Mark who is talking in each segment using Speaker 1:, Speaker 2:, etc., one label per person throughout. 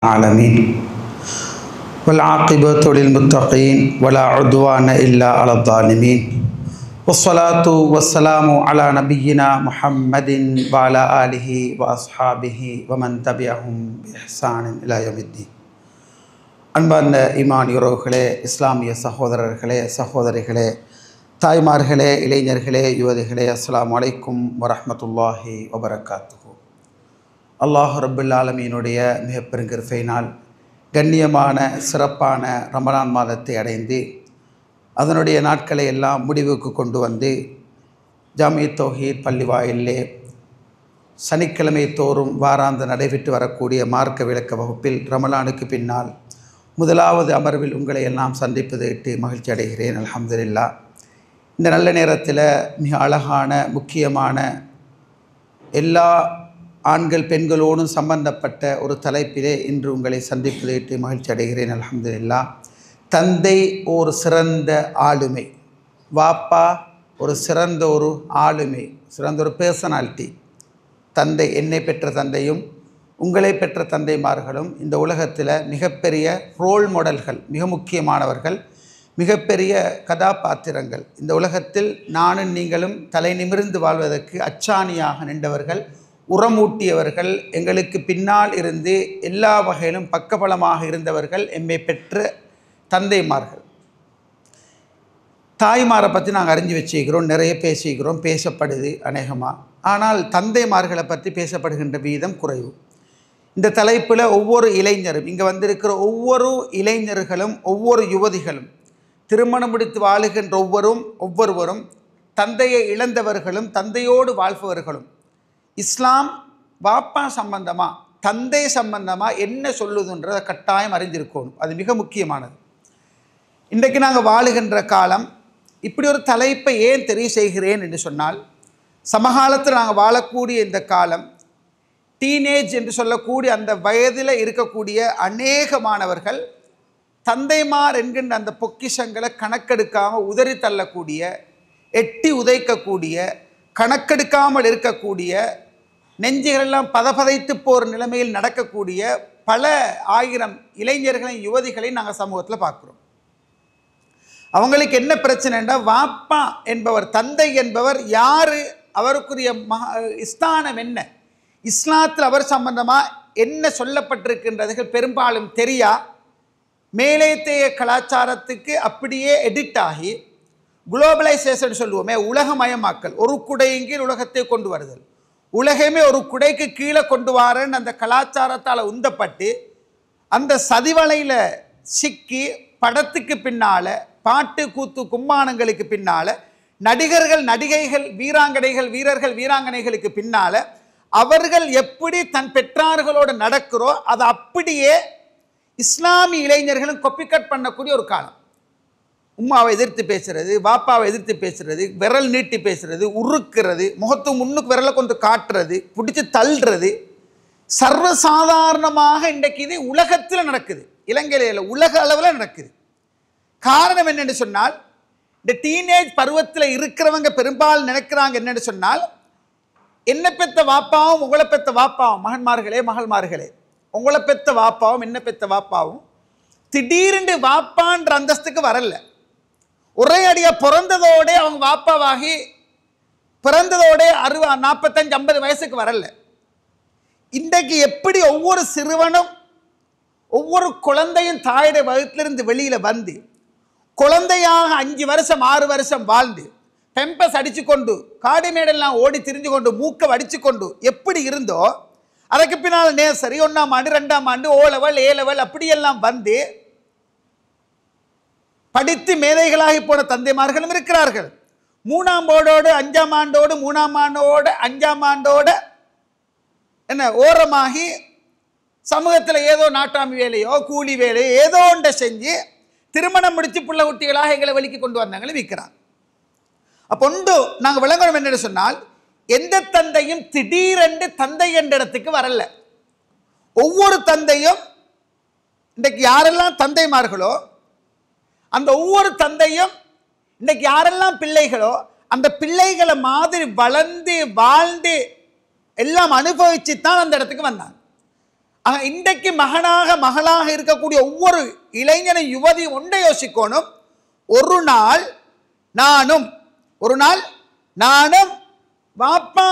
Speaker 1: العالمين والعاقبة للمتقين ولا عدوان إلا على الظالمين والصلاة والسلام على نبينا محمد وعلى آله وأصحابه ومن تبعهم بإحسان إلى يوم الدين. அன்பார்ந்த ஈமான் உறவுகளே, இஸ்லாமிய சகோதரர்களே, சகோதரிகளே, தாய்மார்களே, இளைஞர்களே, யுவதிகளே, அஸ்ஸலாமு அலைக்கும் வரஹ்மத்துல்லாஹி வபரகாத்துஹு. அல்லாஹ் ரப்புல் ஆலமீனுடைய மிக பெருங்கிருபையினால் கண்ணியமான சிறப்பான ரமலான் மாதத்தை அடைந்து அதனுடைய நாட்களை எல்லாம் முடிவுக்கு கொண்டு வந்து ஜாமிஅத் தௌஹீத் பள்ளிவாயிலே சனிக்கிழமை தோறும் வாராந்த நடைபெற்று வரக்கூடிய மார்க்க விளக்க வகுப்பில் ரமலானுக்கு பின்னால் முதலாவது அமர்வில் உங்களை எல்லாம் சந்திப்பதை இட்டு மகிழ்ச்சி அடைகிறேன். அல்ஹம்துலில்லாஹ். இந்த நல்ல நேரத்தில் மிக அழகான முக்கியமான எல்லா ஆண்கள் பெண்களோடும் சம்பந்தப்பட்ட ஒரு தலைப்பிலே இன்று உங்களை சந்திப்பதை இட்டு மகிழ்ச்சி அடைகிறேன். அல்ஹம்துலில்லாஹ். தந்தை ஒரு சிறந்த ஆளுமை, வாப்பா ஒரு சிறந்த ஒரு ஆளுமை, சிறந்த ஒரு பர்சனாலிட்டி. தந்தை, என்னை பெற்ற தந்தையும் உங்களை பெற்ற தந்தைமார்களும் இந்த உலகத்தில் மிகப்பெரிய ரோல் மாடல்கள், மிக முக்கியமானவர்கள், மிகப்பெரிய கதாபாத்திரங்கள். இந்த உலகத்தில் நானும் நீங்களும் தலை நிமிர்ந்து வாழ்வதற்கு அச்சாணியாக நின்றவர்கள், உரமூட்டியவர்கள், எங்களுக்கு பின்னால் இருந்து எல்லா வகையிலும் பக்கபலமாக இருந்தவர்கள் எம்மை பெற்ற தந்தைமார்கள். தாய்மாரை பற்றி நாங்கள் அறிஞ்சு வச்சுக்கிறோம், நிறைய பேசிக்கிறோம், பேசப்படுது அநேகமாக. ஆனால் தந்தைமார்களை பற்றி பேசப்படுகின்ற வீதம் குறைவு. இந்த தலைப்பில் ஒவ்வொரு இளைஞரும், இங்கே வந்திருக்கிற ஒவ்வொரு இளைஞர்களும், ஒவ்வொரு யுவதிகளும், திருமணம் முடித்து வாழுகின்ற ஒவ்வொருவரும் தந்தையை இழந்தவர்களும் தந்தையோடு வாழ்பவர்களும் இஸ்லாம் வாப்பா சம்பந்தமாக, தந்தை சம்பந்தமாக என்ன சொல்லுதுன்றதை கட்டாயம் அறிந்திருக்கணும். அது மிக முக்கியமானது. இன்றைக்கு நாங்கள் வாழுகின்ற காலம், இப்படி ஒரு தலைப்பை ஏன் தெரிவு செய்கிறேன் என்று சொன்னால், சமகாலத்தில் நாங்கள் வாழக்கூடிய இந்த காலம், டீனேஜ் என்று சொல்லக்கூடிய அந்த வயதில் இருக்கக்கூடிய அநேக மாணவர்கள் தந்தைமார் என்கின்ற அந்த பொக்கிஷங்களை கணக்கெடுக்காமல் உதறி தள்ளக்கூடிய, எட்டி உதைக்கக்கூடிய, கணக்கெடுக்காமல் இருக்கக்கூடிய, நெஞ்சுகளெல்லாம் பதபதைத்து போகிற நிலைமையில் நடக்கக்கூடிய பல ஆயிரம் இளைஞர்களையும் யுவதிகளையும் நாங்கள் சமூகத்தில் பார்க்குறோம். அவங்களுக்கு என்ன பிரச்சனைன்னா, வாப்பா என்பவர், தந்தை என்பவர் யார், அவருக்குரிய ஸ்தானம் என்ன, இஸ்லாத்தில் அவர் சம்பந்தமாக என்ன சொல்லப்பட்டிருக்கின்றதுகள் பெரும்பாலும் தெரியா, மேலேத்தைய கலாச்சாரத்துக்கு அப்படியே எடிட் ஆகி, குளோபலைசேஷன் சொல்லுவோமே, உலகமயமாக்கல், ஒரு குடையின் கீழ் உலகத்தை கொண்டு வருதல், உலகமே ஒரு குடைக்கு கீழே கொண்டு வரன்னு அந்த கலாச்சாரத்தால் உந்தப்பட்டு அந்த சதிவலையில் சிக்கி, படத்துக்கு பின்னால், பாட்டு கூத்து கும்மானங்களுக்கு பின்னால், நடிகர்கள் நடிகைகள் வீராங்கனைகள் வீரர்கள் வீராங்கனைகளுக்கு பின்னால் அவர்கள் எப்படி தன் பெற்றார்களோடு நடக்கிறோ அதை அப்படியே இஸ்லாமிய இளைஞர்களும் கொப்பி கட் பண்ணக்கூடிய ஒரு காலம். உம்மாவை எதிர்த்து பேசுறது, பாப்பாவை எதிர்த்து பேசுறது, விரல் நீட்டி பேசுறது, உருக்கிறது, முகத்து முன்னுக்கு விரலை கொண்டு காட்டுறது, பிடிச்சி தள்ளுறது சர்வசாதாரணமாக இன்றைக்கு இது உலகத்தில் நடக்குது. இலங்கையில் உலக அளவில் நடக்குது. காரணம் என்னென்னு சொன்னால், இந்த டீனேஜ் பருவத்தில் இருக்கிறவங்க பெரும்பாலும் நினைக்கிறாங்க என்னென்னு சொன்னால், என்ன பெற்ற வாப்பாவும் உங்களை பெற்ற வாப்பாவும், மகன்மார்களே மகள்மார்களே, உங்களை பெற்ற வாப்பாவும் என்ன பெற்ற வாப்பாவும் திடீரென்று வாப்பான்ற அந்தஸ்துக்கு வரல. ஒரே அடியாக பிறந்ததோட அவங்க வாப்பாவாகி பிறந்ததோட 45-50 வயசுக்கு வரல. இன்றைக்கு எப்படி ஒவ்வொரு சிறுவனும், ஒவ்வொரு குழந்தையும் தாயுடைய வகுத்திலிருந்து வெளியில் வந்து குழந்தையாக 5 வருஷம் 6 வருஷம் வாழ்ந்து பெம்பஸ் அடித்து கொண்டு காடு மேடெல்லாம் ஓடி திரிஞ்சு கொண்டு மூக்கை வடித்து கொண்டு எப்படி இருந்தோ, அதுக்கு பின்னால் நேசரி 1ஆம் ஆண்டு 2ஆம் ஆண்டு O லெவல் A லெவல் அப்படியெல்லாம் வந்து படித்து மேதைகளாகி போன தந்தைமார்களும் இருக்கிறார்கள். 3ஆம் ஆண்டோடு 5ஆம் ஆண்டோடு 3ஆம் ஆண்டோடு 5ஆம் ஆண்டோட என்ன ஓரமாகி சமூகத்தில் ஏதோ நாட்டாமி வேலையோ கூலி வேலையோ ஏதோ ஒன்றை செஞ்சு திருமணம் முடித்து பிள்ளை குட்டிகளாக எங்களை வெளிக்கு கொண்டு வந்தாங்களும் விற்கிறாங்க. அப்போ ஒன்று நாங்கள் விளங்கணும் என்னென்னு சொன்னால், எந்த தந்தையும் திடீரென்று தந்தை என்ற இடத்துக்கு வரல. ஒவ்வொரு தந்தையும் இன்றைக்கு யாரெல்லாம் தந்தைமார்களோ அந்த ஒவ்வொரு தந்தையும் இன்றைக்கு யாரெல்லாம் பிள்ளைகளோ அந்த பிள்ளைகளை மாதிரி வளர்ந்து வாழ்ந்து எல்லாம் அனுபவிச்சு தான் அந்த இடத்துக்கு வந்தாங்க. இன்றைக்கு மகளாக இருக்கக்கூடிய ஒவ்வொரு இளைஞனும் யுவதியும் ஒன்றை யோசிக்கணும், ஒரு நாள் நானும் வாப்பா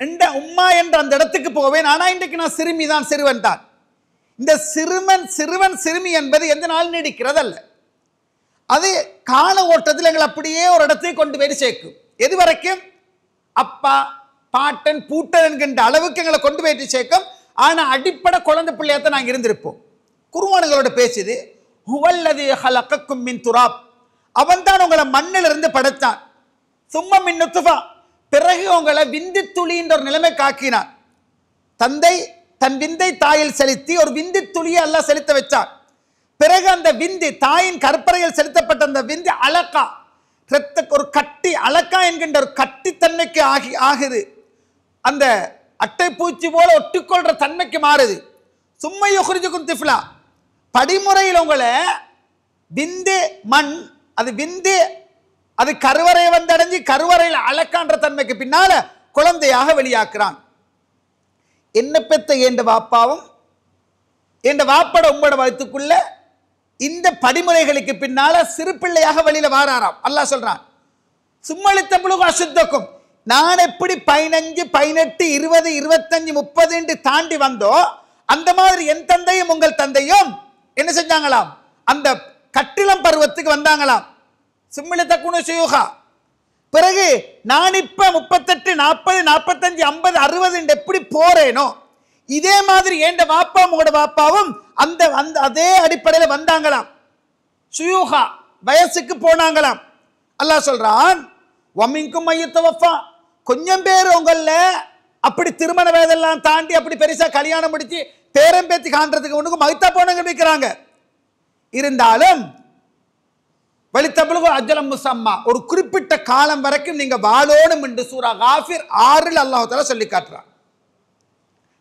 Speaker 1: என்ற உம்மா என்ற அந்த இடத்துக்கு போவேன். ஆனால் இன்றைக்கு நான் சிறுமிதான், சிறுவன் தான். இந்த சிறுவன் சிறுமி என்பது எந்த நாள் நீடிக்கிறதல்ல. அது கால ஓட்டத்தில் எங்களை அப்படியே ஒரு இடத்துக்கு கொண்டு போய் சேர்க்கும். எது வரைக்கும்? அப்பா பாட்டன் பூட்டன் என்கின்ற அளவுக்கு எங்களை கொண்டு போய் சேர்க்கும். ஆனால் அடிப்படை குழந்தை பிள்ளையாத்தான் நாங்கள் இருந்திருப்போம். குர்ஆன்களோட பேசுது, ஹுவல்லதி ஹலகக்கும் மின் துராப், அவன் தான் உங்களை மண்ணிலிருந்து படைத்தான். சும்மா மின் நுத்ஃபா, பிறகு உங்களை விந்து துளின்ற ஒரு நிலைமை காக்கினான். தந்தை தன் விந்தை தாயில் செலுத்தி ஒரு விந்து துளியை அல்லாஹ் செலுத்த வச்சான். பிறகு அந்த விந்து தாயின் கற்பறையில் செலுத்தப்பட்ட அந்த விந்து அலக்கா, ஒரு கட்டி, அலக்கா என்கின்ற ஒரு கட்டித்தன்மைக்கு ஆகுது. அந்த அட்டை பூச்சி போல ஒட்டிக்கொள்ற தன்மைக்கு மாறுது. சும்மா யுஹ்ரிஜுக்கும் திஃப்லா, படிமுறையில் உங்களை விந்து மண், அது விந்து, அது கருவறையை வந்தடைஞ்சு கருவறையில் அலக்கான்ற தன்மைக்கு பின்னால குழந்தையாக வெளியாக்குறான். என்ன பெத்த என்ற வாப்பாவும் என்ற வாப்பட உம்மோட வயிற்றுக்குள்ள இந்த படிமுறைகளுக்கு பின்னால சிறு பிள்ளையாக வெளியில வாராராம். அல்லாஹ் சொல்றான், சும்மளித்தபுலுகு அசுத்தக்கும், நான் எப்படி 15, 18, 20, 25, 30 தாண்டி வந்தோ அந்த மாதிரி என் தந்தையும் உங்கள் தந்தையும் என்ன செஞ்சாங்களாம்? அந்த கட்டிலம் பருவத்துக்கு வந்தாங்களாம். சும்மளித்தகுனு ஷுயூஹா. பிறகு நான் இப்ப 38, 40, 45, 50, 60 எப்படி போறேனோ இதே மாதிரி என் வாப்பா உங்களோட வாப்பாவும் அந்த அதே அடிப்படையில் வந்தாங்களாம். ஷுயூஹா, வயசுக்கு போனாங்களாம். அல்லாஹ் சொல்றான், வமின்கும் மையத்தவஃபா, கொஞ்சம் பேர் உங்கள அப்படி திருமண வயதெல்லாம் தாண்டி அப்படி பெருசா கல்யாணம் முடிச்சு பேரம் பேத்தி காண்றதுக்கு ஒண்ணுக்கு மகித்தா போனவங்க இருக்கிறாங்க. இருந்தாலும் வலித்தபுலுகு அஜலம் முசம்மா, ஒரு குறிப்பிட்ட காலம் வரைக்கும் நீங்க வாழோடும் என்று சூரா காஃபிர் 6 அல்லாஹ் தஆலா சொல்லி காட்டுறான்.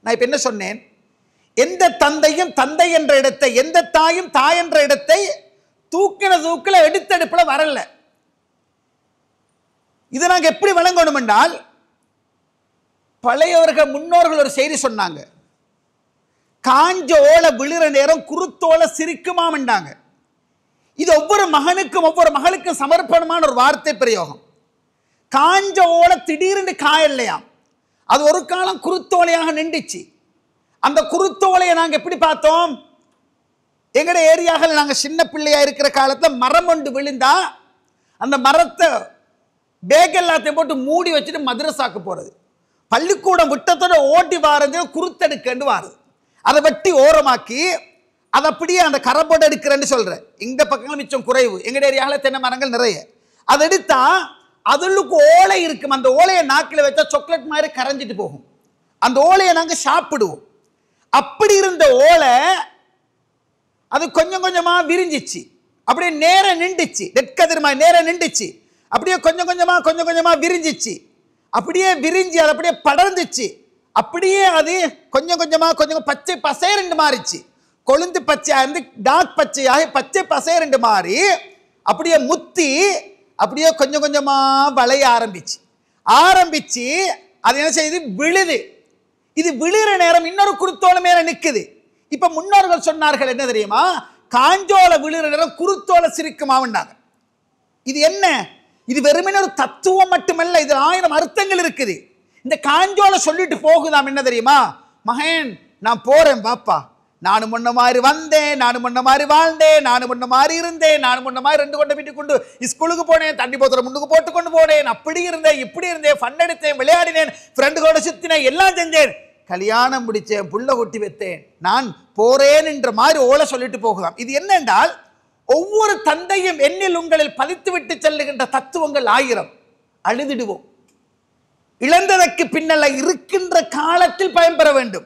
Speaker 1: நான் இப்ப என்ன சொன்னேன்? எந்த தந்தையும் தந்தை என்ற இடத்தை, எந்த தாயும் தாய் என்ற இடத்தை தூக்கில எடுத்தெடுப்புல வரல. இதை நாங்க எப்படி வழங்கணும் என்றால், பழையவர்கள் முன்னோர்கள் ஒரு செய்தி சொன்னாங்க, காஞ்ச ஓலை விழுற நேரம் குருத்தோலை சிரிக்குமாம் என்றாங்க. இது ஒவ்வொரு மகனுக்கும் ஒவ்வொரு மகளுக்கும் சமர்ப்பணமான ஒரு வார்த்தை பிரயோகம். காஞ்ச ஓலை திடீர்னு காயலையாம், அது ஒரு காலம் குருத்தோலையாக நின்றுச்சு. அந்த குருத்தோலையை நாங்கள் எப்படி பார்த்தோம்? எங்கட ஏரியாவில் நாங்கள் சின்ன பிள்ளையா இருக்கிற காலத்தில் மரம் ஒன்று விழுந்தா அந்த மரத்தை பேக் எல்லாத்தையும் போட்டு மூடி வச்சுட்டு மதரசாக்கு போகிறது, பள்ளிக்கூடம் விட்டத்தோட ஓட்டி வாரது குருத்தெடுக்கண்டு வாருது. அதை வெட்டி ஓரமாக்கி அதை அப்படியே அந்த கரைப்போடு எடுக்கிறேன்னு சொல்கிறேன். இந்த பக்கங்கள் மிச்சம் குறைவு, எங்கள் ஏரியாவில் தென்னை மரங்கள் நிறைய. அதை எடுத்தா அதுக்கு ஓலை இருக்கும், அந்த ஓலையை நாக்கில் வச்சா சாக்லேட் மாதிரி கரைஞ்சிட்டு போகும். அந்த ஓலையை நாங்கள் சாப்பிடுவோம். அப்படி இருந்த ஓலை அது கொஞ்சம் கொஞ்சமா விரிஞ்சிச்சு, அப்படியே நேர நின்றுச்சு, நெற்கதிர் மாதிரி நேர நின்றுச்சு. அப்படியே கொஞ்சம் கொஞ்சமா விரிஞ்சிச்சு, அப்படியே விரிஞ்சு அது அப்படியே படர்ந்துச்சு. அப்படியே அது கொஞ்சம் பச்சை பசையரெண்டு மாறிச்சு. கொழுந்து பச்சையா இருந்து டார்க் பச்சையாக பச்சை பசையரெண்டு மாறி அப்படியே முத்தி அப்படியே கொஞ்சமா வளைய ஆரம்பிச்சு அது என்ன செய்யுது? விழுது. இது விழுகிற நேரம் இன்னொரு குருத்தோலை மேல நிற்குது. இப்ப முன்னோர்கள் சொன்னார்கள் என்ன தெரியுமா? காஞ்சோல விழுகிற நேரம் குருத்தோலை சிரிக்குமாவண்டாங்க. இது என்ன? இது வெறுமனே ஒரு தத்துவம் மட்டுமல்ல, இது 1000 அர்த்தங்கள் இருக்குது. இந்த காஞ்சோலை சொல்லிட்டு போகுதாம் என்ன தெரியுமா? மகன், நான் போறேன் பாப்பா, நானும் முன்ன மாதிரி வந்தேன், நானும் முன்ன மாதிரி வாழ்ந்தேன், நானும் முன்ன மாதிரி இருந்தேன், நானும் முன்ன மாதிரி 2 கொண்டை வீட்டுக்கு கொண்டு ஸ்கூலுக்கு போனேன், தண்ணி போத்துற முன்னுக்கு போட்டு கொண்டு போனேன், அப்படி இருந்தேன், இப்படி இருந்தேன், ஃபன் எடுத்தேன், விளையாடினேன், ஃப்ரெண்டுகளோட சுத்தினேன், எல்லாம் செஞ்சேன், கல்யாணம் முடிச்சேன், புள்ள கொட்டி வைத்தேன், நான் போறேன் என்ற மாதிரி ஓலை சொல்லிட்டு போகலாம். இது என்னென்றால், ஒவ்வொரு தந்தையும் எண்ணில் உங்களில் பதித்து விட்டு செல்லுகின்ற தத்துவங்கள் 1000. அழுதிடுவோம். இழந்ததற்கு பின்னல்ல, இருக்கின்ற காலத்தில் பயன்பெற வேண்டும்.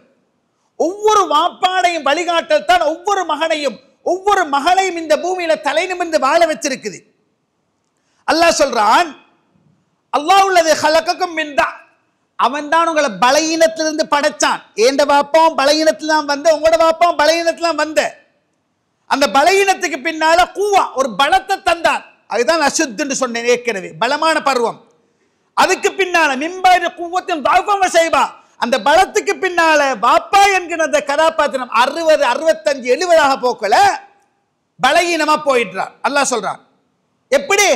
Speaker 1: ஒவ்வொரு வாப்பாடையும் வழிகாட்டல் தான் ஒவ்வொரு மகனையும் ஒவ்வொரு மகளையும் இந்த பூமியில தலை நிமிர்ந்து வாழ வச்சிருக்குது. அல்லாஹ் சொல்றான், அல்லாஹ் உள்ளது ஹலகக்கும் மின் தா, அவன் தான் உங்களை பலகீனத்திலிருந்து படைச்சான். ஏண்ட வாப்பாவும் பலகீனத்தில் தான் வந்த, உங்களோட பாப்பாவும் பலகீனத்தில் தான் வந்த. அந்த பலகீனத்துக்கு பின்னால கூவா ஒரு பலத்தை தந்தான். அதுதான் அசுத்துன்னு சொன்னேன் ஏற்கனவே, பலமான பருவம். அதுக்கு பின்னால மிம்பாய் கூவத்தின் தாழ்வம் செய்வா, அந்த பலத்துக்கு பின்னால பாப்பா என்கிற அந்த கதாபாத்திரம் 60, 65, 70 போக்கல பலகீனமா போயிடுறார். அல்லாஹ் சொல்றான் எப்படி?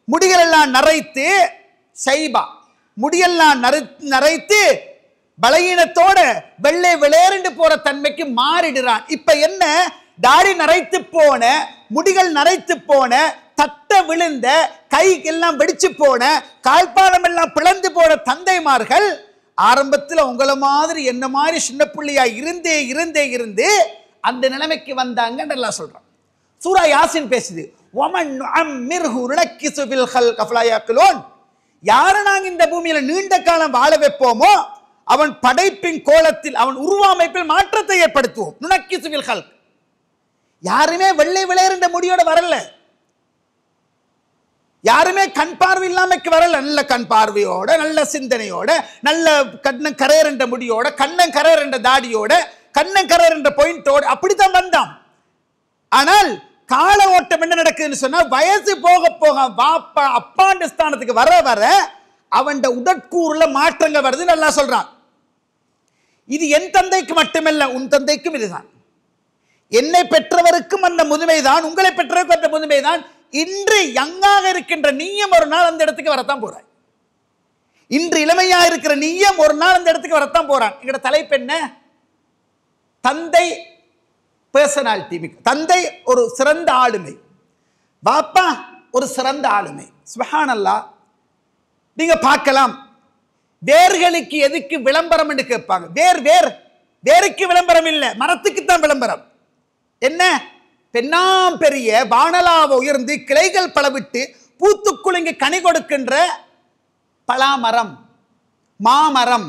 Speaker 1: முடிகள் எல்லாம் நரைத்து சைபா, முடியெல்லாம் நரைத்து பலகீனத்தோட வெள்ளை விளையறிண்டு போற தன்மைக்கு மாறிடுறான். இப்ப என்ன? தாடி நரைத்து போன, முடிகள் நரைத்து போன, தட்ட விழுந்த, கை எல்லாம் வெடிச்சு போன, கால்பாலம் எல்லாம் பிளந்து போன தந்தைமார்கள் ஆரம்பத்தில் உங்களை மாதிரி என்ன மாதிரி சின்ன பிள்ளையா இருந்தே அந்த நிலைமைக்கு வந்தாங்க எல்லாம் சொல்றான். சூரா யாசின் பேசுது, யாரை நாங்க இந்த பூமியில நீண்ட காலம் வாழ வைப்போமோ அவன் படைப்பின் கோலத்தில், அவன் உருவமைப்பில் மாற்றத்தை ஏற்படுத்துவோம். நுணக்கிசுவில் ஹல்க். யாருமே வெள்ளை விளையறின்ற முடியோட வரல, யாருமே கண் பார்வை இல்லாமக்கு வரல. நல்ல கண் பார்வையோட, நல்ல சிந்தனையோட, நல்ல கண்ணன் கரையர் என்ற முடியோட, கண்ணன் கரையர் என்ற தாடியோட, கண்ணன் கரையர் என்ற பாயிண்டோட அப்படித்தான் வந்தான். ஆனால் கால ஓட்டம் என்ன நடக்குதுன்னு சொன்னா, வயசு போக போக பாப்பா அப்பாண்ட ஸ்தானத்துக்கு வர வர அவன் உடற்கூறுல மாற்றங்கள் வருது. நல்லா சொல்றான். இது என் தந்தைக்கு மட்டுமல்ல, உன் தந்தைக்கும் இதுதான். என்னை பெற்றவருக்கும் அந்த முதுமைதான், உங்களை பெற்றவருக்கும் அந்த முதுமைதான். இன்று யங்காக இருக்கின்ற நீயும் ஒரு நாள் அந்த இடத்துக்கு வரத்தான் போறாய். இன்று இளமையா இருக்கிற நீயும் ஒரு நாள் அந்த இடத்துக்கு வரத்தான் போறான். எங்கட தலைப்பு என்ன? தந்தை பர்சனாலிட்டி. தந்தை ஒரு சிறந்த ஆளுமை, பாப்பா ஒரு சிறந்த ஆளுமை. சுப்ஹானல்லாஹ். நீங்க பார்க்கலாம், வேர்களுக்கு எதுக்கு விளம்பரம் என்று கேட்பாங்க. வேருக்கு விளம்பரம் இல்லை, மரத்துக்கு தான் விளம்பரம். என்ன? பெண்ணாம் பெரிய வானலாவ உயர்ந்து கிளைகள் பலவிட்டு பூத்து குலுங்கி கனி கொடுக்கின்ற பலாமரம், மாமரம்,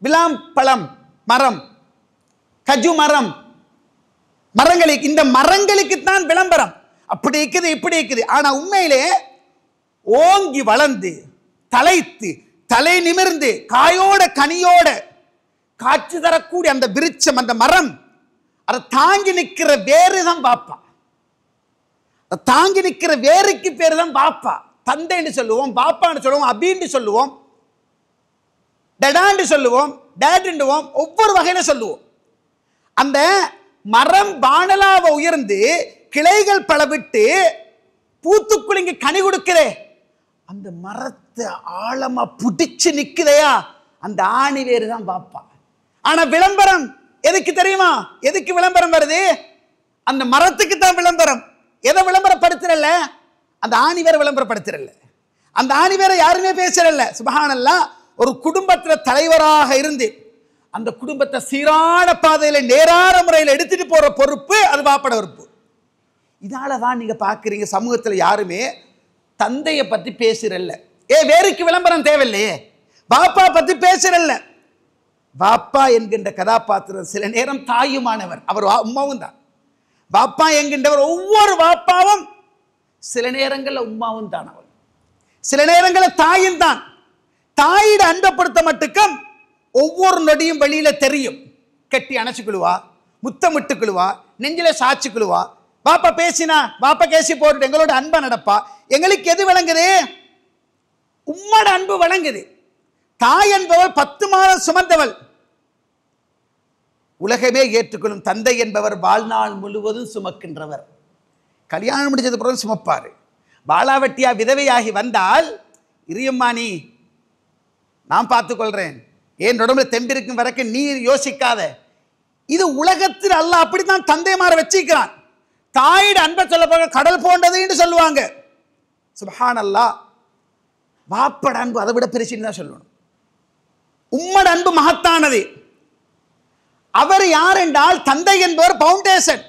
Speaker 1: விளாம்பழம் மரம், கஜு மரம், மரங்களுக்கு, இந்த மரங்களுக்கு தான் விளம்பரம். அப்படி இருக்குது, இப்படி இருக்குது. ஆனா உண்மையிலே ஓங்கி வளர்ந்து தலைத்து தலை நிமிர்ந்து காயோட கனியோட காட்சி தரக்கூடிய அந்த விருட்சம், அந்த மரம், அதை தாங்கி நிற்கிற வேறு தான் பாப்பா. தாங்கி நிற்கிற வேருக்கு பேரு தான் பாப்பா. தந்தைன்னு சொல்லுவோம், பாப்பான்னு சொல்லுவோம், அபின்னு சொல்லுவோம், டடான்னு சொல்லுவோம், டேடுன்னுவோம், ஒவ்வொரு வகையில சொல்லுவோம். அந்த மரம் வானலாவ உயர்ந்து கிளைகள் பலவிட்டு பூத்து குலுங்கி கனி கொடுக்கிறே, அந்த மரத்தை ஆழமா புடிச்சு நிக்குதையா, அந்த ஆணி வேறு தான் பாப்பா. ஆனா விளம்பரம் எதுக்கு தெரியுமா? எதுக்கு விளம்பரம் வருது? அந்த மரத்துக்கு தான் விளம்பரம். எதை விளம்பரப்படுத்துறல்ல? அந்த ஆணி வேற விளம்பரப்படுத்துறல்ல. அந்த ஆணி வேற யாருமே பேசுறல்ல. சுப்ஹானல்லாஹ். ஒரு குடும்பத்தில் தலைவராக இருந்து அந்த குடும்பத்தை சீரான பாதையில நேரான முறையில் எடுத்துட்டு போற பொறுப்பு அது பாப்பட பொறுப்பு. இதனாலதான் நீங்க பாக்குறீங்க சமூகத்தில் யாருமே தந்தையை பத்தி பேசுறல்ல. வேருக்கு விளம்பரம் தேவையில்லையே, பாப்பா பத்தி பேசுறல்ல. பாப்பா என்கின்ற கதாபாத்திரம் சில நேரம் தாயுமானவர், அவர் உம்மாவும் தான். பாப்பா என்கின்றவர் ஒவ்வொரு பாப்பாவும் சில நேரங்களில் உம்மாவும் தான், அவர் சில நேரங்களில் தாயும் தான். தாயிட அன்பை பொறுத்த மட்டுக்கும் ஒவ்வொரு நொடியும் வெளியில தெரியும். கட்டி அணைச்சுக்குழுவா, முத்தமிட்டுக்குழுவா, நெஞ்சில சாட்சிக்குழுவா. பாப்பா பேசினா பாப்பா கேசி போட்டு எங்களோட அன்பா நடப்பா. எங்களுக்கு எது விளங்குது? உம்மோட அன்பு விளங்குது. தாய் என்பவள் 10 மாதம் சுமந்தவள், உலகமே ஏற்றுக்கொள்ளும். தந்தை என்பவர் வாழ்நாள் முழுவதும் சுமக்கின்றவர். கல்யாணம் முடிஞ்சது பிறகு சுமப்பாரு. பாலாவட்டியா விதவையாகி வந்தால், இரியம்மா நீ நான் பார்த்துக்கொள்றேன், ஏன் உடம்புல தெம்பிருக்கும் வரைக்கும் நீ யோசிக்காத. இது உலகத்தில் அல்லாஹ் அப்படித்தான் தந்தைமார வச்சிருக்கிறான். தாயிட அன்பை சொல்ல போக கடல் போன்றதுன்னு சொல்லுவாங்க. சுப்ஹானல்லாஹ். பாப்பட அன்பு அதை விட பெருசுன்னு தான் சொல்லணும். உம்மட அன்பு மகத்தானது. அவர் யார் என்றால் தந்தை என்பவர் பவுண்டேஷன்,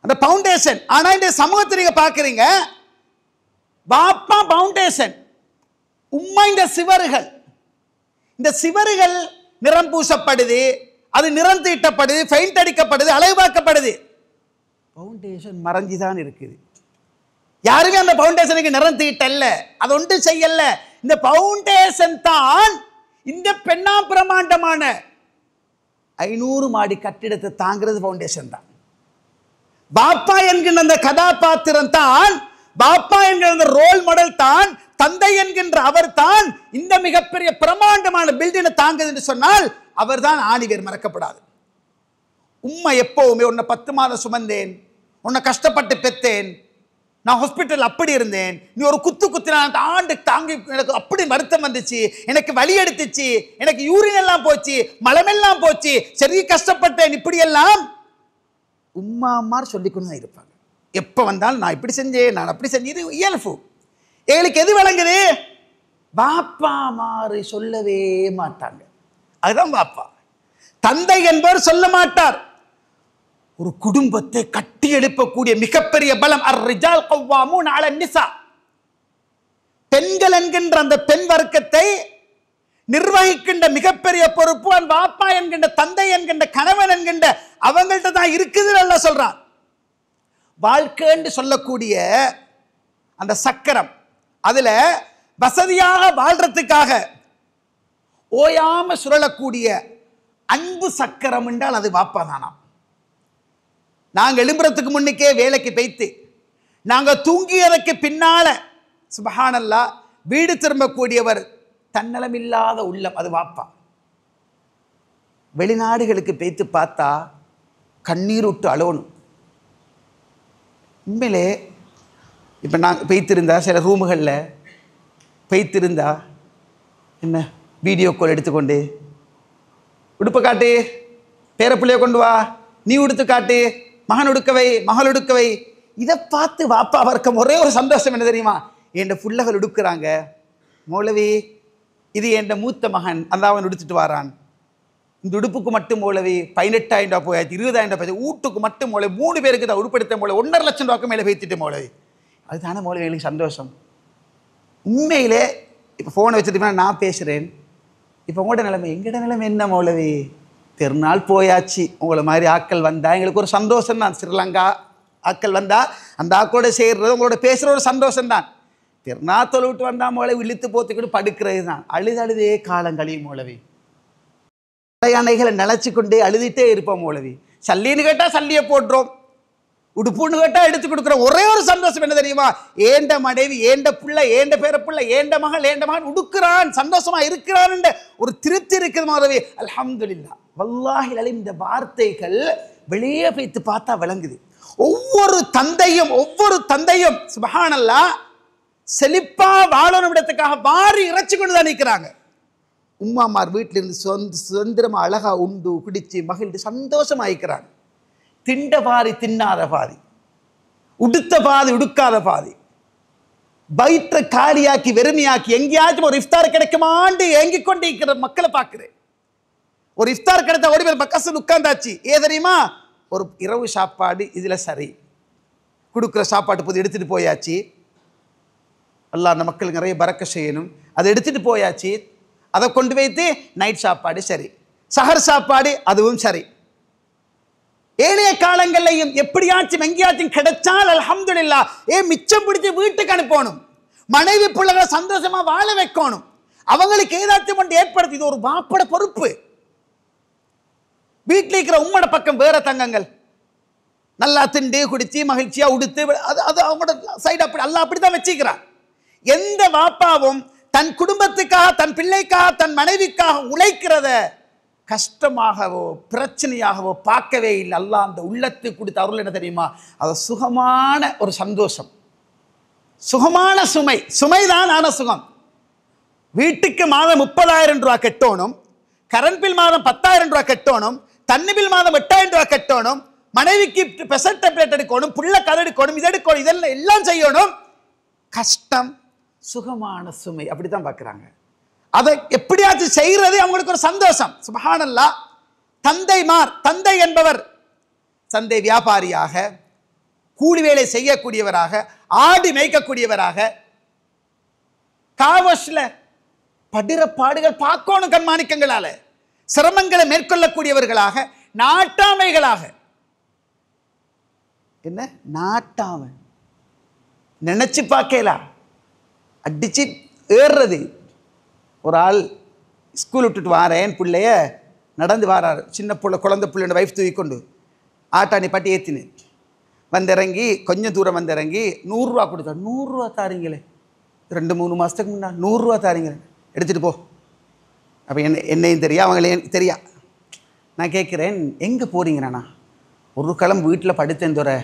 Speaker 1: அந்த பவுண்டேஷன். ஆனா இந்த சமூகத்தை நீங்க பாக்குறீங்க, பாப்பா பவுண்டேஷன், உம்மா இந்த சிவறுகள். இந்த சிவறுகள் நிறம் பூசப்படுது, அது நிறம் தீட்டப்படுது, பெயிண்ட் அடிக்கப்படுது, அழகுபாக்கப்படுது. பவுண்டேஷன் மறைஞ்சுதான் இருக்குது. யாருமே அந்த பவுண்டேஷனுக்கு நிறம் தீட்டல்ல, அது ஒன்று செய்யல. இந்த பவுண்டேஷன் தான் இந்த பெண்ணா பிரமாண்டமான 500 மாடி கட்டிடத்தை தாங்கிறது பவுண்டேஷன் தான். பாப்பா என்கிற அந்த கதாபாத்திரம் தான், பாப்பா என்கிற அந்த ரோல் மாடல் தான் தந்தை என்கின்ற அவர் தான் இந்த மிகப்பெரிய பிரமாண்டமான பில்டினை தாங்குது என்று சொன்னால் அவர் தான் ஆணிவேர், மறக்கப்படாது. உம்மா எப்பவுமே உன்னை 10 மாதம் சுமந்தேன், உன்னை கஷ்டப்பட்டு பெற்றேன், நான் ஹாஸ்பிட்டல் அப்படி இருந்தேன், நீ ஒரு குத்தினா ஆண்டு தாங்கி எனக்கு அப்படி வருத்தம் வந்துச்சு, எனக்கு வலி எடுத்துச்சு, எனக்கு யூரின் எல்லாம் போச்சு, மலமெல்லாம் போச்சு, சரி கஷ்டப்பட்டேன், இப்படியெல்லாம் உம்மா அம்மார் சொல்லிக்கொண்டு தான் இருப்பாங்க. எப்போ வந்தாலும் நான் இப்படி செஞ்சேன், நான் அப்படி செஞ்சேன், இது இயல்பு. எங்களுக்கு எது வழங்குது? பாப்பா மாறு சொல்லவே மாட்டாங்க. அதுதான் பாப்பா. தந்தை என்பவர் சொல்ல மாட்டார். ஒரு குடும்பத்தை கட்டி எழுப்பக்கூடிய மிகப்பெரிய பலம் அர்-ரிஜால் கவ்வாமூன அலா நிஸா. பெண்கள் என்கின்ற அந்த பெண் வர்க்கத்தை நிர்வகிக்கின்ற மிகப்பெரிய பொறுப்பு அந்த பாப்பா என்கின்ற தந்தை என்கின்ற கணவன் என்கின்ற அவங்கள்ட்ட தான் இருக்குதுன்னு அல்லாஹ் சொல்றான். வாழ்க்கை என்று சொல்லக்கூடிய அந்த சக்கரம், அதுல வசதியாக வாழ்றதுக்காக ஓயாம சுழலக்கூடிய அன்பு சக்கரம் என்றால் அது பாப்பா தானா. நாங்கள் எழும்புறதுக்கு முன்னுக்கே வேலைக்கு வைத்து நாங்கள் தூங்கியதற்கு பின்னால சுப்ஹானல்லாஹ் வீடு திரும்பக்கூடியவர் தன்னலமில்லாத உள்ளம், அது வாப்பா. வெளிநாடுகளுக்கு பேத்து பார்த்தா கண்ணீர் விட்டு அழணும். உண்மையிலே இப்போ நான் பெய்த்திருந்தா சில ரூமுகளில் பெய்த்திருந்தா என்ன வீடியோ கால் எடுத்துக்கொண்டு உடுப்பை காட்டு, பேரப்பிள்ளைய கொண்டு வா, நீ உடுத்து காட்டு, மகன் உடுக்கவை, மகள் உடுக்கவை. இதை பார்த்து வாப்பா வர்க்கம் ஒரே ஒரு சந்தோஷம் என்ன தெரியுமா? என் புள்ளகள் உடுக்குறாங்க, மௌலவி இது என் மூத்த மகன், அந்த அவன் உடுத்துட்டு வாரான், இந்த உடுப்புக்கு மட்டும் மௌலவி 18,000 ரூபா போயாச்சு, 20,000 போயாச்சு, வீட்டுக்கு மட்டும் மௌலவி 3 பேருக்கு தான் உடுப்படுத்த மௌலவி 1.5 லட்சம் ரூபாய்க்கு மேலே வைத்துட்டு மௌலவி. அதுதானே மௌலவி எங்களுக்கு சந்தோஷம். உண்மையிலே இப்போ ஃபோனை வச்சுட்டு நான் பேசுகிறேன், இப்போ உங்களோட நிலைமை எங்களோட நிலைமை என்ன மௌலவி? திருநாள் போயாச்சு, உங்களை மாதிரி ஆட்கள் வந்தால் எங்களுக்கு ஒரு சந்தோஷம் தான். ஸ்ரீலங்கா ஆட்கள் வந்தால் அந்த ஆக்களோட சேர்றது உங்களோட பேசுகிற ஒரு சந்தோஷம் தான். திருநாள் தொழுவிட்டு வந்தால் மௌலவி இழுத்து போத்துக்கிட்டு படுக்கிறது தான். அழுதே காலம் கழியும் மௌலவி. யானைகளை நினச்சி கொண்டே அழுதுகிட்டே இருப்போம் மௌலவி. சல்லின்னு கேட்டால் சல்லியை போட்டுறோம், உடுப்புன்னு கேட்டால் எடுத்து கொடுக்குறோம். ஒரே ஒரு சந்தோஷம் என்ன தெரியுமா? ஏண்ட மனைவி, ஏண்ட பிள்ளை, ஏண்ட பேரப்பிள்ளை, ஏண்ட மகன் உடுக்கிறான், சந்தோஷமா இருக்கிறான் என்ற ஒரு திருப்தி இருக்குது மௌலவி. அல்ஹம்துலில்லாஹ். வல்லாஹி அலீம், இந்த வார்த்தைகள் வெளியே வைத்து பார்த்தா விளங்குது. ஒவ்வொரு தந்தையும் சுப்ஹானல்லாஹ் செழிப்பா வாழணும் இடத்துக்காக வாரி இறைச்சி கொண்டு தான் நிற்கிறாங்க. உம்மாமார் வீட்டிலிருந்து சுதந்திரமா அழகா உண்டு பிடிச்சு மகிழ்ந்து சந்தோஷமா இருக்கிறாங்க. திண்ட பாதி தின்னாத பாதி, உடுத்த பாதி உடுக்காத பாதி, வயிற்றை காலியாக்கி வெறுமையாக்கி எங்கேயாச்சும் ஒரு இஃப்தார் கிடைக்குமாண்டு ஏங்கிக் கொண்டு இருக்கிற மக்களை பார்க்கிறேன். ஒரு இஃப்தார் கிடைத்த ஓடி பேர் பக்கத்தில் உட்கார்ந்தாச்சு. தெரியுமா? ஒரு இரவு சாப்பாடு இதில் சரி, கொடுக்குற சாப்பாட்டு போது எடுத்துகிட்டு போயாச்சு. அல்லாஹ் அந்த மக்களுக்கு நிறைய பரக்க செய்யணும். அதை எடுத்துகிட்டு போயாச்சு. அதை கொண்டு வைத்து நைட் சாப்பாடு சரி, சஹர் சாப்பாடு அதுவும் சரி. ஏனைய காலங்களையும் எப்படியாச்சும் எங்கேயாச்சும் கிடைச்சால் அல்ஹம்துலில்லாஹ் மிச்சம் பிடிச்சி வீட்டுக்கு அனுப்பணும். மனைவி பிள்ளைகளை சந்தோஷமா வாழ வைக்கணும். அவங்களுக்கு ஏதாச்சும் ஒன்று ஏற்படுத்தி, இது ஒரு வாப்பட பொறுப்பு. வீட்டில் இருக்கிற உம்மோட பக்கம் வேற தங்கங்கள் நல்லா திண்டு குடிச்சு மகிழ்ச்சியா உடுத்து, அது அவங்களோட சைடு அப்படி அல்ல அப்படித்தான் வச்சுக்கிறான். எந்த வாப்பாவும் தன் குடும்பத்துக்காக, தன் பிள்ளைக்காக, தன் மனைவிக்காக உழைக்கிறத கஷ்டமாகவோ பிரச்சனையாகவோ பார்க்கவே இல்லை. அல்லாஹ் அந்த உள்ளத்துக்கு கொடுத்த அருள் என்ன தெரியுமா? அது சுகமான ஒரு சந்தோஷம், சுகமான சுமைதான் ஆன சுகம். வீட்டுக்கு மாதம் 30,000 ரூபா கட்டணும், கரண்ட் பில் மாதம் 10,000 ரூபா கட்டணும், தண்ணி பில் மாதம் 8,000 ரூபா கட்டணும், மனைவிக்கு பெசல் டேப்லெட் எடுக்கணும், புள்ள கதை எடுக்கணும், இது எடுக்கணும், இதெல்லாம் எல்லாம் செய்யணும். கஷ்டம், சுகமான சுமை, அப்படித்தான் பார்க்குறாங்க. அதை எப்படியாச்சும் செய்கிறது அவங்களுக்கு ஒரு சந்தோஷம். சுப்ஹானல்லாஹ். தந்தை என்பவர் சந்தை வியாபாரியாக, கூலி வேலை செய்யக்கூடியவராக, ஆடி மேய்க்கக்கூடியவராக, காவஸ்ல படுற பாடுகள் பார்க்கணும் கண்மாணிக்கங்களால, சிரமங்களை மேற்கொள்ளக்கூடியவர்களாக, நாட்டாமைகளாக. என்ன நாட்டாமை நினைச்சு பார்க்கலாம், அடிச்சு ஏறுறது. ஒரு ஆள் ஸ்கூல் விட்டுட்டு வாரேன், பிள்ளைய நடந்து வாராரு, சின்ன பிள்ளை, குழந்தை பிள்ளையோட வைஃப் தூக்கிக்கொண்டு ஆட்டாணி பட்டி ஏற்றினேன். வந்திறங்கி கொஞ்சம் தூரம் வந்திறங்கி 100 ரூபா கொடுத்தாரு. 100 ரூபா தாரீங்களே, 2-3 மாதத்துக்கு முன்னாடி 100 ரூபா தாரீங்க, எடுத்துகிட்டு போ. அப்போ என்னையும் தெரியா, அவங்களையும் தெரியா. நான் கேட்குறேன், எங்கே போகிறீங்கண்ணா? ஒரு கிளம்பு வீட்டில் படுத்தேன் துறை,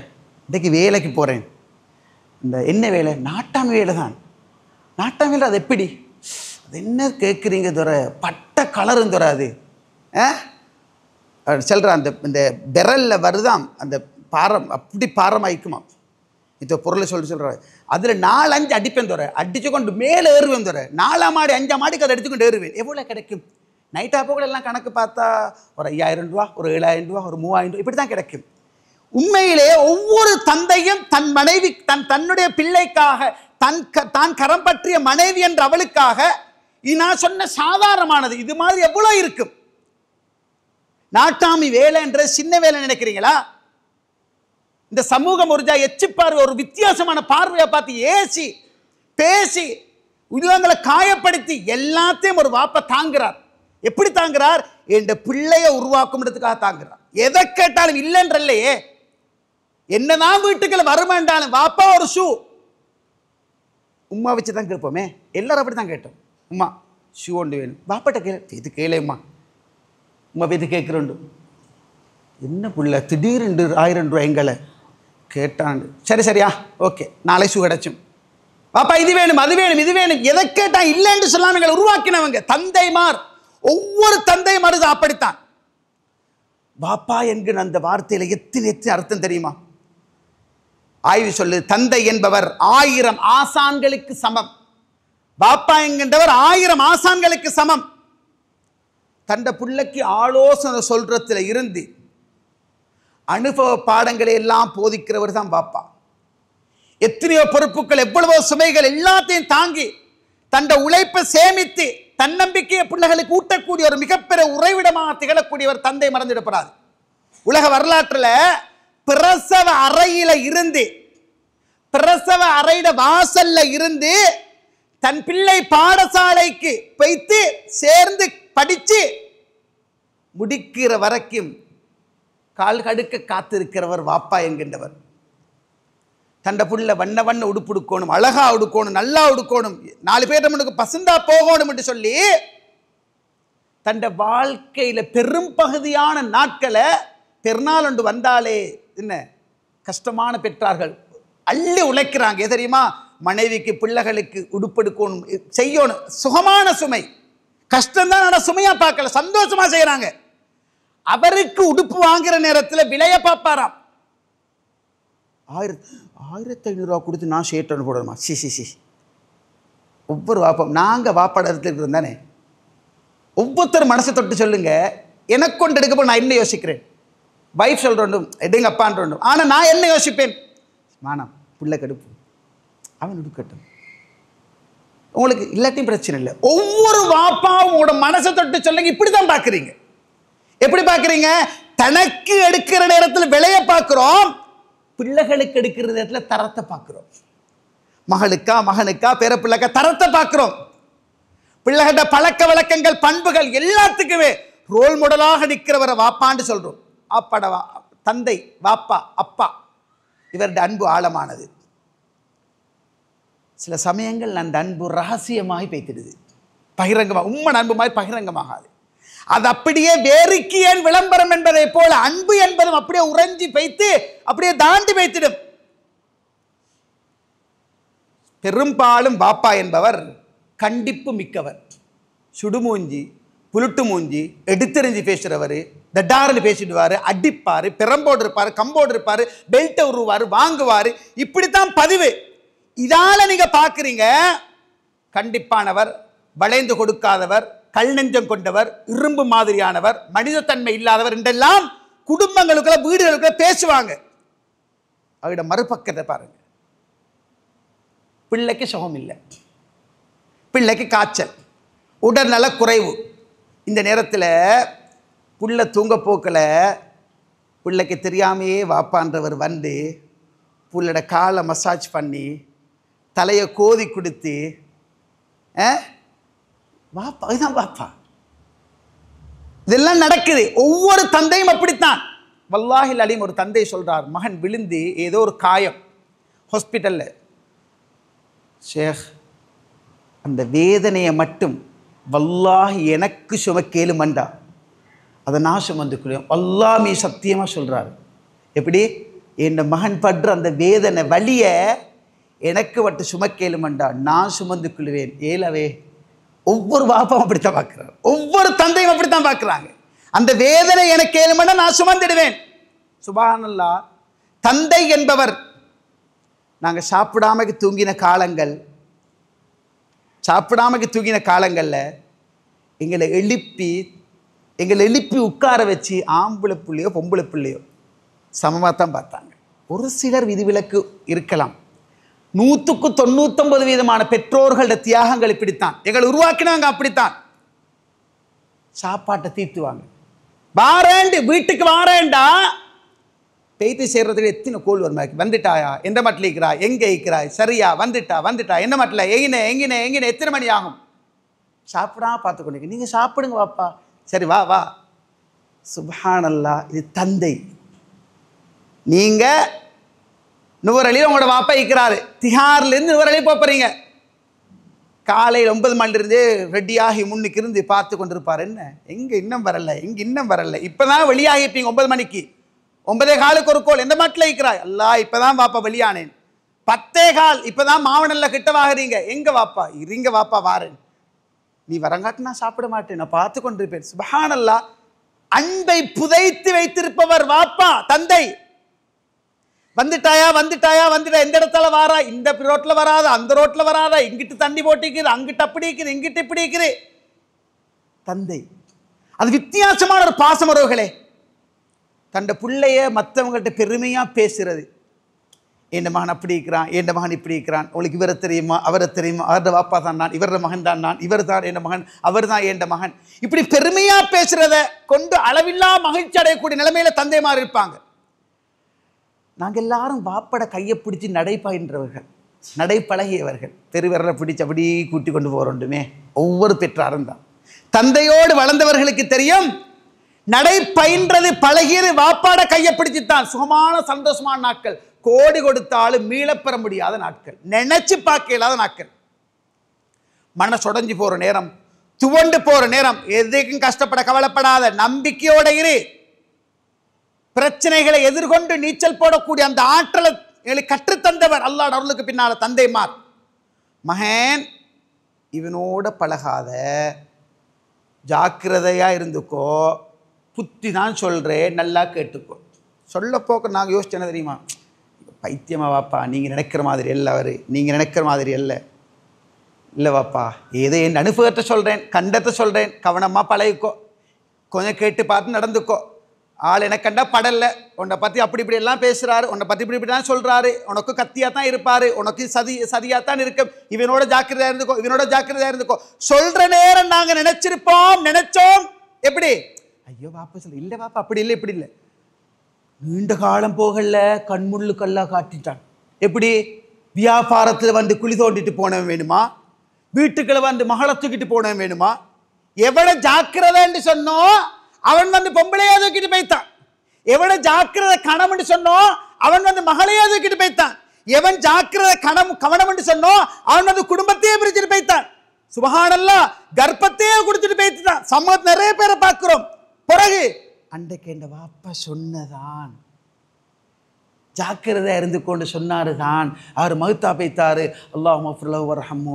Speaker 1: இன்றைக்கு வேலைக்கு போகிறேன். இந்த என்ன வேலை? நாட்டாமி வேலை தான். நாட்டாமி வேலை, அது எப்படி? அது என்ன கேட்குறீங்க துறை? பட்ட கலரும் துறை அது. சொல்கிறேன், இந்த பெரலில் வருதாம் அந்த பாரம், அப்படி பாரமாய்க்குமா. இந்த பொருளை சொல்கிறாரு. அதில் 4-5 அடிப்பேன் துறை, அடித்து கொண்டு மேலே ஏறுவேன் துறை. 4ஆம் மாடி 5ஆம் மாடிக்கு அதை எடுத்துக்கொண்டு ஏறுவேன். எவ்வளோ கிடைக்கும்? நைட் ஆப்போகள் எல்லாம் கணக்கு பார்த்தா ஒரு 5000 ரூபா, ஒரு 7000 ரூபா, ஒரு 3000 ரூபா, இப்படி தான் கிடைக்கும். உண்மையிலே ஒவ்வொரு தந்தையும் தன் மனைவி, தன்னுடைய பிள்ளைக்காக, தான் கரம் பற்றிய மனைவி என்ற அவளுக்காக, நான் சொன்ன சாதாரணமானது இது மாதிரி எவ்வளோ இருக்கும். நாட்டாமி வேலை என்ற சின்ன வேலை நினைக்கிறீங்களா? இந்த சமூகம் ஒரு எச்சி பார்வை, ஒரு வித்தியாசமான பார்வையை பார்த்து ஏசி பேசி உள்ளங்களை காயப்படுத்தி எல்லாத்தையும் ஒரு வாப்ப தாங்குறார். எப்படி தாங்குறார்? என் பிள்ளைய உருவாக்கும்ன்றதுக்காக தாங்குறார். எதை கேட்டாலும் இல்லைன்றல்லையே, என்னதான் வீட்டுக்குள்ள வருமாண்டாலும் வாப்பா ஒரு ஷூ, உமா வச்சு தான் கேட்போமே, எல்லாரும் அப்படி தான் கேட்டோம். உமா ஷூ ஒன்று வேணும், வாப்பாட்ட கேளு, இது கேளேம்மா, உமா இது கேட்குறோண்டு. என்ன பிள்ளை திடீர்னு 1000 ரூபா எங்களை கேட்டாண்டு, சரி சரியா ஓகே, நாளை ஷூ கிடச்சும், பாப்பா இது வேணும் அது வேணும் இது வேணும், எதை கேட்டா இல்லைன்னு சொல்லாம எங்களை உருவாக்கினவங்க தந்தைமார். ஒவ்வொரு தந்தைமார் அப்படித்தான். பாப்பா என்கிற அந்த வார்த்தையில எத்தனை அர்த்தம் தெரியுமா? ஆய்வு சொல்லு, தந்தை என்பவர் 1000 ஆசான்களுக்கு சமம். பாப்பா என்கின்றவர் 1000 ஆசான்களுக்கு சமம். தண்ட பிள்ளைக்கு ஆலோசனை சொல்றதுல இருந்து அனுபவ பாடங்களை எல்லாம் போதிக்கிறவர் தான் பாப்பா. எத்தனையோ பொறுப்புகள், எவ்வளவோ சுமைகள் எல்லாத்தையும் தாங்கி தண்ட உழைப்பை சேமித்து தன்னம்பிக்கையை பிள்ளைகளுக்கு ஊட்டக்கூடிய ஒரு மிகப்பெரிய உறைவிடமாக திகழக்கூடியவர் தந்தை மறந்துவிடப்படாது. உலக வரலாற்றில் பிரசவ அறையில இருந்து, பிரசவ அறையிட வாசல்ல இருந்து தன் பிள்ளை பாடசாலைக்கு வைத்து சேர்ந்து படிச்சு முடிக்கிற வரைக்கும் கால் கடுக்க காத்திருக்கிறவர் வாப்பா என்கின்றவர். தண்ட புள்ள வண்ண வண்ண உடுப்பு உடுக்கணும், அழகா உடுக்கணும், நல்லா உடுக்கணும், 4 பேர் நம்மளுக்கு பசந்தா போகணும் என்று சொல்லி தண்ட வாழ்க்கையில பெரும் பகுதியான நாட்களை பெருநாள் ஒன்று வந்தாலே என்ன கஷ்டமான பெற்றார்கள் அள்ளி உழைக்கிறாங்க. தெரியுமா? மனைவிக்கு பிள்ளைகளுக்கு உடுப்பெடுக்கணும், செய்யணும், சுகமான சுமை, கஷ்டம்தான், ஆனால் சுமையா பார்க்கல, சந்தோஷமா செய்யறாங்க. அவருக்கு உடுப்பு வாங்குற நேரத்தில் விலைய பார்ப்பாராம். 1500 ரூபா கொடுத்து நான் ஷேட் ஒன்று போடணுமா? சி ஒவ்வொரு வாப்பம், நாங்கள் வாப்பாட இடத்துல இருந்தானே, ஒவ்வொருத்தரும் மனசை தொட்டு சொல்லுங்க, எனக்கு கொண்டு எடுக்கப்போ நான் என்ன யோசிக்கிறேன்? வைஃப் சொல்கிறோண்டும் எடுங்க அப்பான்றோண்டும், ஆனால் நான் என்ன யோசிப்பேன்? மானம் பிள்ளை கடுப்பு, அவன் உடுக்கட்டும், உங்களுக்கு இல்லாத்தையும் பிரச்சனை இல்லை. ஒவ்வொரு வாப்பாவும் உங்களோட மனசை தொட்டு சொல்லுங்க. இப்படி தான் பார்க்குறீங்க. எப்படி பார்க்குறீங்க? தனக்கு எடுக்கிற நேரத்தில் விலைய பார்க்குறோம், பிள்ளைகளுக்கு எடுக்கிற நேரத்தில் தரத்தை பார்க்குறோம். மகளுக்கா மகனுக்கா பேர பிள்ளைக்கா தரத்தை பார்க்குறோம். பிள்ளைகளோட பழக்க வழக்கங்கள் பண்புகள் எல்லாத்துக்குமே ரோல் மாடலாக நிற்கிறவரை வாப்பான்னு சொல்கிறோம். அப்பாட தந்தை வாப்பா அப்பா, இவருடைய அன்பு ஆழமானது. சில சமயங்கள் அந்த அன்பு ரகசியமாகி பேத்திடுது, பகிரங்கமாக, உண்மை அன்பு மாதிரி பகிரங்கமாகாது. அது அப்படியே வேறுக்கு ஏன் விளம்பரம் என்பதை போல அன்பு என்பதும் அப்படியே உறைஞ்சி வைத்து அப்படியே தாண்டி வைத்திடும். பெரும்பாலும் பாப்பா என்பவர் கண்டிப்பு மிக்கவர், சுடுமூஞ்சி புலுட்டு மூஞ்சி எடுத்தெறிஞ்சு பேசுறவர், தட்டாருன்னு பேசிடுவார், அடிப்பார், பெரம்போடு இருப்பார், கம்போடு இருப்பார், பெல்ட்டை உருவார், வாங்குவார், இப்படித்தான் பதிவு. இதால நீங்க பார்க்குறீங்க கண்டிப்பானவர், வளைந்து கொடுக்காதவர், கல் நெஞ்சம் கொண்டவர், இரும்பு மாதிரியானவர், மனிதத்தன்மை இல்லாதவர் என்றெல்லாம் குடும்பங்களுக்குள்ள வீடுகளுக்குள்ள பேசுவாங்க. அவரோட மறுபக்கத்தை பாருங்க. பிள்ளைக்கு சுகம் இல்லை, பிள்ளைக்கு காய்ச்சல், உடல்நல குறைவு. இந்த நேரத்தில் புள்ள தூங்க போக்கில் பிள்ளைக்கு தெரியாமையே வாப்பான்றவர் வந்து புள்ளோட காலை மசாஜ் பண்ணி தலையை கோதி கொடுத்து வாப்பா, இதுதான் வாப்பா. இதெல்லாம் நடக்குது. ஒவ்வொரு தந்தையும் அப்படித்தான். வல்லாஹில் அலீம் ஒரு தந்தை சொல்றார், மகன் விழுந்து ஏதோ ஒரு காயம், ஹாஸ்பிட்டலில், ஷேக் அந்த வேதனையை மட்டும் வல்லாஹி எனக்கு சுமக்கேலுமண்டா அதை நான் சுமந்துக்குள்ளேன். வல்லாமி சத்தியமாக சொல்கிறாரு. எப்படி? என் மகன் படுற அந்த வேதனை வலியை எனக்கு வட்டு சுமக்கேலுமண்டா நான் சுமந்துக்குள்ளுவேன். ஏலவே ஒவ்வொரு பாப்பாவும் அப்படித்தான் பார்க்குறாரு, ஒவ்வொரு தந்தையும் அப்படித்தான் பார்க்குறாங்க. அந்த வேதனை எனக்கு ஏழுமண்டா நான் சுமந்துடுவேன். சுப்ஹானல்லாஹ். தந்தை என்பவர் நாங்கள் சாப்பிடாமக்கு தூங்கின காலங்களில் எங்களை எழுப்பி உட்கார வச்சு ஆம்பளை பிள்ளையோ பொம்பளை பிள்ளையோ சமமாக தான் பார்த்தாங்க. ஒரு சிலர் விதிவிலக்கு இருக்கலாம். 199% பெற்றோர்களோட தியாகங்கள் இப்படித்தான். எங்களை உருவாக்கினவங்க அப்படித்தான். சாப்பாட்டை தீர்த்துவாங்க. வாரேண்டு வீட்டுக்கு வாரேண்டா பெய்து சேர்றதுக்கு எத்தனை கோல் வருமா? வந்துட்டாயா? எந்த மட்டில் இருக்கிறாய்? எங்கே இருக்கிறாய்? சரியா? வந்துட்டா என்ன மட்டில்? எங்கின எத்தனை மணி ஆகும்? சாப்பிடாம பார்த்து கொண்டு நீங்கள் சாப்பிடுங்க வாப்பா. சரி வா. சுப்ஹானல்லாஹ். இது தந்தை. நீங்கள் நுவரலியில் உங்களோட வாப்பா இருக்கிறாரு. திஹார்லேருந்து நுவரலி போகிறீங்க. காலையில் 9 மணிலிருந்து ரெடியாகி முன்னுக்கு இருந்து பார்த்து கொண்டிருப்பார். என்ன எங்கே இன்னும் வரல இப்போ தான் வெளியாகிப்பீங்க. 9 மணிக்கு 9:15 ஒரு கோல். எந்த மாட்டில் இருக்கிறாய்? அல்லா இப்போ தான் வாப்பா வெளியானேன். 10:15 இப்போ தான் மாவனல்ல கிட்ட வாங்குறீங்க. எங்கே வாப்பா? இருங்க வாப்பா வாரேன். நீ வரங்காட்டு நான் சாப்பிட மாட்டேன், நான் பார்த்து கொண்டிருப்பேன். சுப்ஹானல்லாஹ். அன்பை புதைத்து வைத்திருப்பவர் வாப்பா, தந்தை. வந்துட்டாயா? எந்த இடத்துல வாரா? இந்த ரோட்டில் வராதா, அந்த ரோட்டில் வராதா, இங்கிட்டு தண்ணி போட்டிக்குது, அங்கிட்டு அப்படி இருக்குது, இங்கிட்டு இப்படி இருக்குது. தந்தை அது வித்தியாசமான ஒரு பாசமரவுகளே. தண்ட பிள்ளைய மற்றவங்கள்ட்ட பெருமையாக பேசுறது. என் மகன் அப்படி இருக்கிறான், என் மகன் இப்படி இருக்கிறான், உங்களுக்கு இவரை தெரியுமா, அவரை தெரியுமா, அவரோட வாப்பா தான் நான், இவரோட மகன் தான் நான், இவர் தான் என் மகன், அவர் தான் என் மகன். இப்படி பெருமையாக பேசுறத கொண்டு அளவில்லா மகிழ்ச்சி அடையக்கூடிய நிலைமையில தந்தைமார் இருப்பாங்க. நாங்கள் எல்லாரும் வாப்பட கையை பிடிச்சி நடைப்பழகியவர்கள். தெருவிரலை பிடிச்சி அப்படி கூட்டி கொண்டு போகிறோண்டுமே ஒவ்வொரு பெற்றாரும் தான். தந்தையோடு வளர்ந்தவர்களுக்கு தெரியும், நடை பயின்றது பழகியது வாப்பாட கையை பிடிச்சித்தான். சுகமான சந்தோஷமான நாட்கள், கோடி கொடுத்தாலும் மீளப்பெற முடியாத நாட்கள், நினைச்சு பார்க்க இல்லாத நாட்கள். மனசொடைஞ்சு போற நேரம், துவண்டு போற நேரம், எதுக்கும் கஷ்டப்பட கவலைப்படாத, நம்பிக்கையோட இரு. பிரச்சனைகளை எதிர்கொண்டு நீச்சல் போடக்கூடிய அந்த ஆற்றலை எங்களுக்கு கற்றுத்தந்தவர் அல்லாஹ் அருளுக்கு பின்னால தந்தைமார். மகன் இவனோட பழகாத, ஜாக்கிரதையா இருந்துக்கோ, புத்தி தான் சொல்றேன், நல்லா கேட்டுக்கோ. சொல்ல போக்க நாங்கள் யோசிச்சு என்ன தெரியுமா? பைத்தியமா வாப்பா, நீங்கள் நினைக்கிற மாதிரி இல்லை, நீங்கள் நினைக்கிற மாதிரி இல்லை வாப்பா, ஏதோ என் அனுபவத்தை சொல்கிறேன், கண்டத்தை சொல்கிறேன், கவனமாக பழகிக்கோ, கொஞ்சம் கேட்டு பார்த்து நடந்துக்கோ. ஆள் எனக்கு கண்டா படலை, உன்னை பற்றி அப்படி இப்படி எல்லாம் பேசுகிறாரு, உன்னை பற்றி இப்படி தான் சொல்கிறாரு, உனக்கு கத்தியாக தான் இருப்பார், உனக்கு சதியாக தான் இருக்கும், இவனோட ஜாக்கிரதையாக இருந்துக்கோ. சொல்கிற நேரம் நாங்கள் நினைச்சோம் எப்படி? ஐயோ வாப்பா சொல்ல, இல்லை வாப்பா அப்படி இல்லை இப்படி இல்லை. நீண்ட காலம் போகல, கண்முள்ளு கல்லா காட்டிட்டான். எப்படி? வியாபாரத்தில் வந்து குழி தோண்டிட்டு போனவன் வேணுமா? வீட்டுக்களை வந்து மகளை தூக்கிட்டு போனவன் வேணுமா? எவனை ஜாக்கிரதைன்னு சொன்னோம் அவன் வந்து பொம்பளையா தூக்கிட்டு போய்த்தான். எவனை ஜாக்கிரதை கணவன் சொன்னோம் அவன் வந்து மகளையா தூக்கிட்டு போய்த்தான். எவன் ஜாக்கிரதை கவனம் சொன்னோம் அவன் வந்து குடும்பத்தையே பிரிச்சுட்டு போய்த்தான். சுப்ஹானல்லாஹ். கர்ப்பத்தையே குடிச்சிட்டு போய்த்தான். சமூகத்தில் நிறைய பேரை பார்க்கிறோம். பிறகு அன்றைக்கு என் வாப்பா சொன்னதான், ஜாக்கிரதையா இருந்து கொண்டு சொன்னாரு தான், அவர் மகுத்தா பைத்தாரு.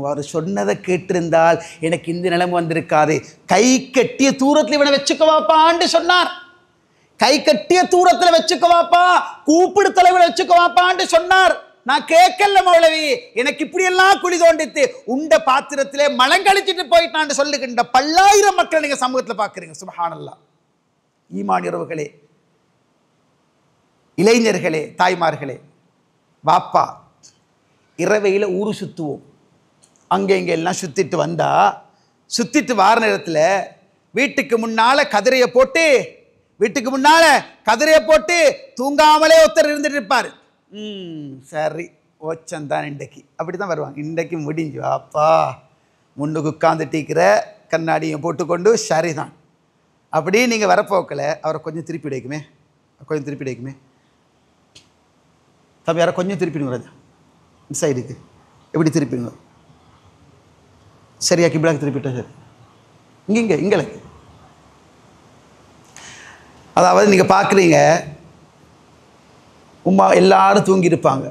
Speaker 1: அவர் சொன்னதை கேட்டிருந்தால் எனக்கு இந்த நிலைமை வந்திருக்காது. கை கட்டிய தூரத்தில் இவனை வச்சுக்கவாப்பான்னு சொன்னார். கை கட்டிய தூரத்தில் வச்சுக்கவாப்பா, கூப்பிடு தலைவரை வச்சுக்கவாப்பான்னு சொன்னார். நான் கேட்கல மௌலவி, எனக்கு இப்படியெல்லாம் குழி தோண்டித்து உண்ட பாத்திரத்திலே மலங்கழிச்சிட்டு போயிட்டான்னு சொல்லுகின்ற பல்லாயிரம் மக்கள் நீங்க சமூகத்தில் பார்க்குறீங்க. சுப்ஹானல்லாஹ். ஈமானியர்களே, இளைஞர்களே, தாய்மார்களே, வாப்பா இரவையில் ஊரு சுற்றுவோம். அங்கே இங்கே எல்லாம் சுற்றிட்டு வார நேரத்தில் வீட்டுக்கு முன்னால் கதிரையை போட்டு தூங்காமலே ஒருத்தர் இருந்துட்டு இருப்பார். சரி ஓச்சந்தான் இன்றைக்கு அப்படி தான் வருவாங்க. இன்றைக்கு முடிஞ்சு வாப்பா முன்னுக்கு உட்காந்துட்டிக்கிற கண்ணாடியை போட்டுக்கொண்டு சரிதான் அப்படி நீங்கள் வரப்போக்கல அவரை கொஞ்சம் திருப்பி வைக்குமே, தம்பி யாரை கொஞ்சம் திருப்பிடுங்க ராஜா, சைடுக்கு எப்படி திருப்பிடுங்க. சரியா கிபிலாக்கு திருப்பிட்டா சரி. இங்கே அதாவது நீங்கள் பார்க்குறீங்க, உமா எல்லாரும் தூங்கியிருப்பாங்க.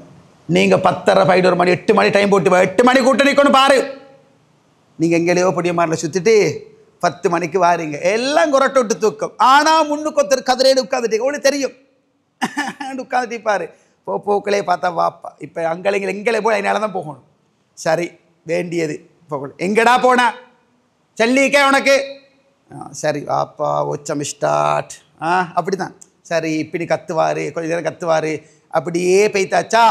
Speaker 1: நீங்கள் 10:30 11 மணி 8 மணி டைம் போட்டு 8 மணி கூட்ட நிற்கணும் பாரு. நீங்கள் எங்கேயோ பொடிய மாரில் சுற்றிட்டு 10 மணிக்கு வாரீங்க, எல்லாம் குரட்டை விட்டு தூக்கம். ஆனால் முன்னுக்கு ஒருத்தர் கதிரையில் உட்காந்துட்டீங்க, உங்களுக்கு தெரியும் உட்காந்துட்டு பாரு. போக்களே பார்த்தா வாப்பா இப்போ எங்களை போய் அதனால தான் போகணும். சரி வேண்டியது போகல, எங்கடா போனா சல்லிக்கே உனக்கு, சரி வாப்பா ஒச்சம் ஸ்டார்ட். அப்படி தான் சரி. இப்படி கத்துவார், கொஞ்சம் நேரம் கத்துவார், அப்படியே பெய்த்தாச்சா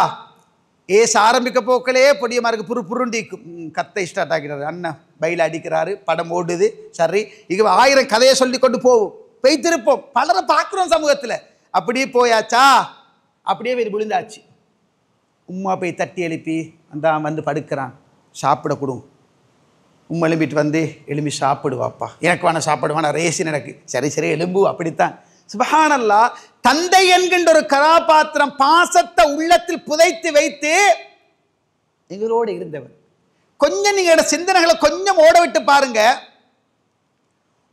Speaker 1: ஏச ஆரம்பிக்க போக்களே பொடியமாருக்கு புருண்டிக்கும் கத்தை ஸ்டார்ட் ஆகிறாரு. அண்ணன் பையில் அடிக்கிறாரு, படம் ஓடுது. சரி இங்கே 1000 கதையை சொல்லி கொண்டு போவோம், பெய்த்திருப்போம், பலரை பார்க்குறோம் சமூகத்தில். அப்படியே போயாச்சா, அப்படியே போய் விழுந்தாச்சு. உம்மா போய் தட்டி எழுப்பி அந்த வந்து படுக்கிறான், சாப்பிட கொடும். உம்மா எழும்பிட்டு வந்து எலும்பி சாப்பிடுவாப்பா, எனக்கு வேணா சாப்பிடுவானா ரேசின் எனக்கு, சரி சரி எலும்பு. அப்படித்தான் சுப்ஹானல்லாஹ். தந்தை என்கின்ற ஒரு கதாபாத்திரம் பாசத்தை உள்ளத்தில் புதைத்து வைத்து எங்களோடு இருந்தவர். கொஞ்சம் நீங்களோட சிந்தனைகளை கொஞ்சம் ஓட விட்டு பாருங்க.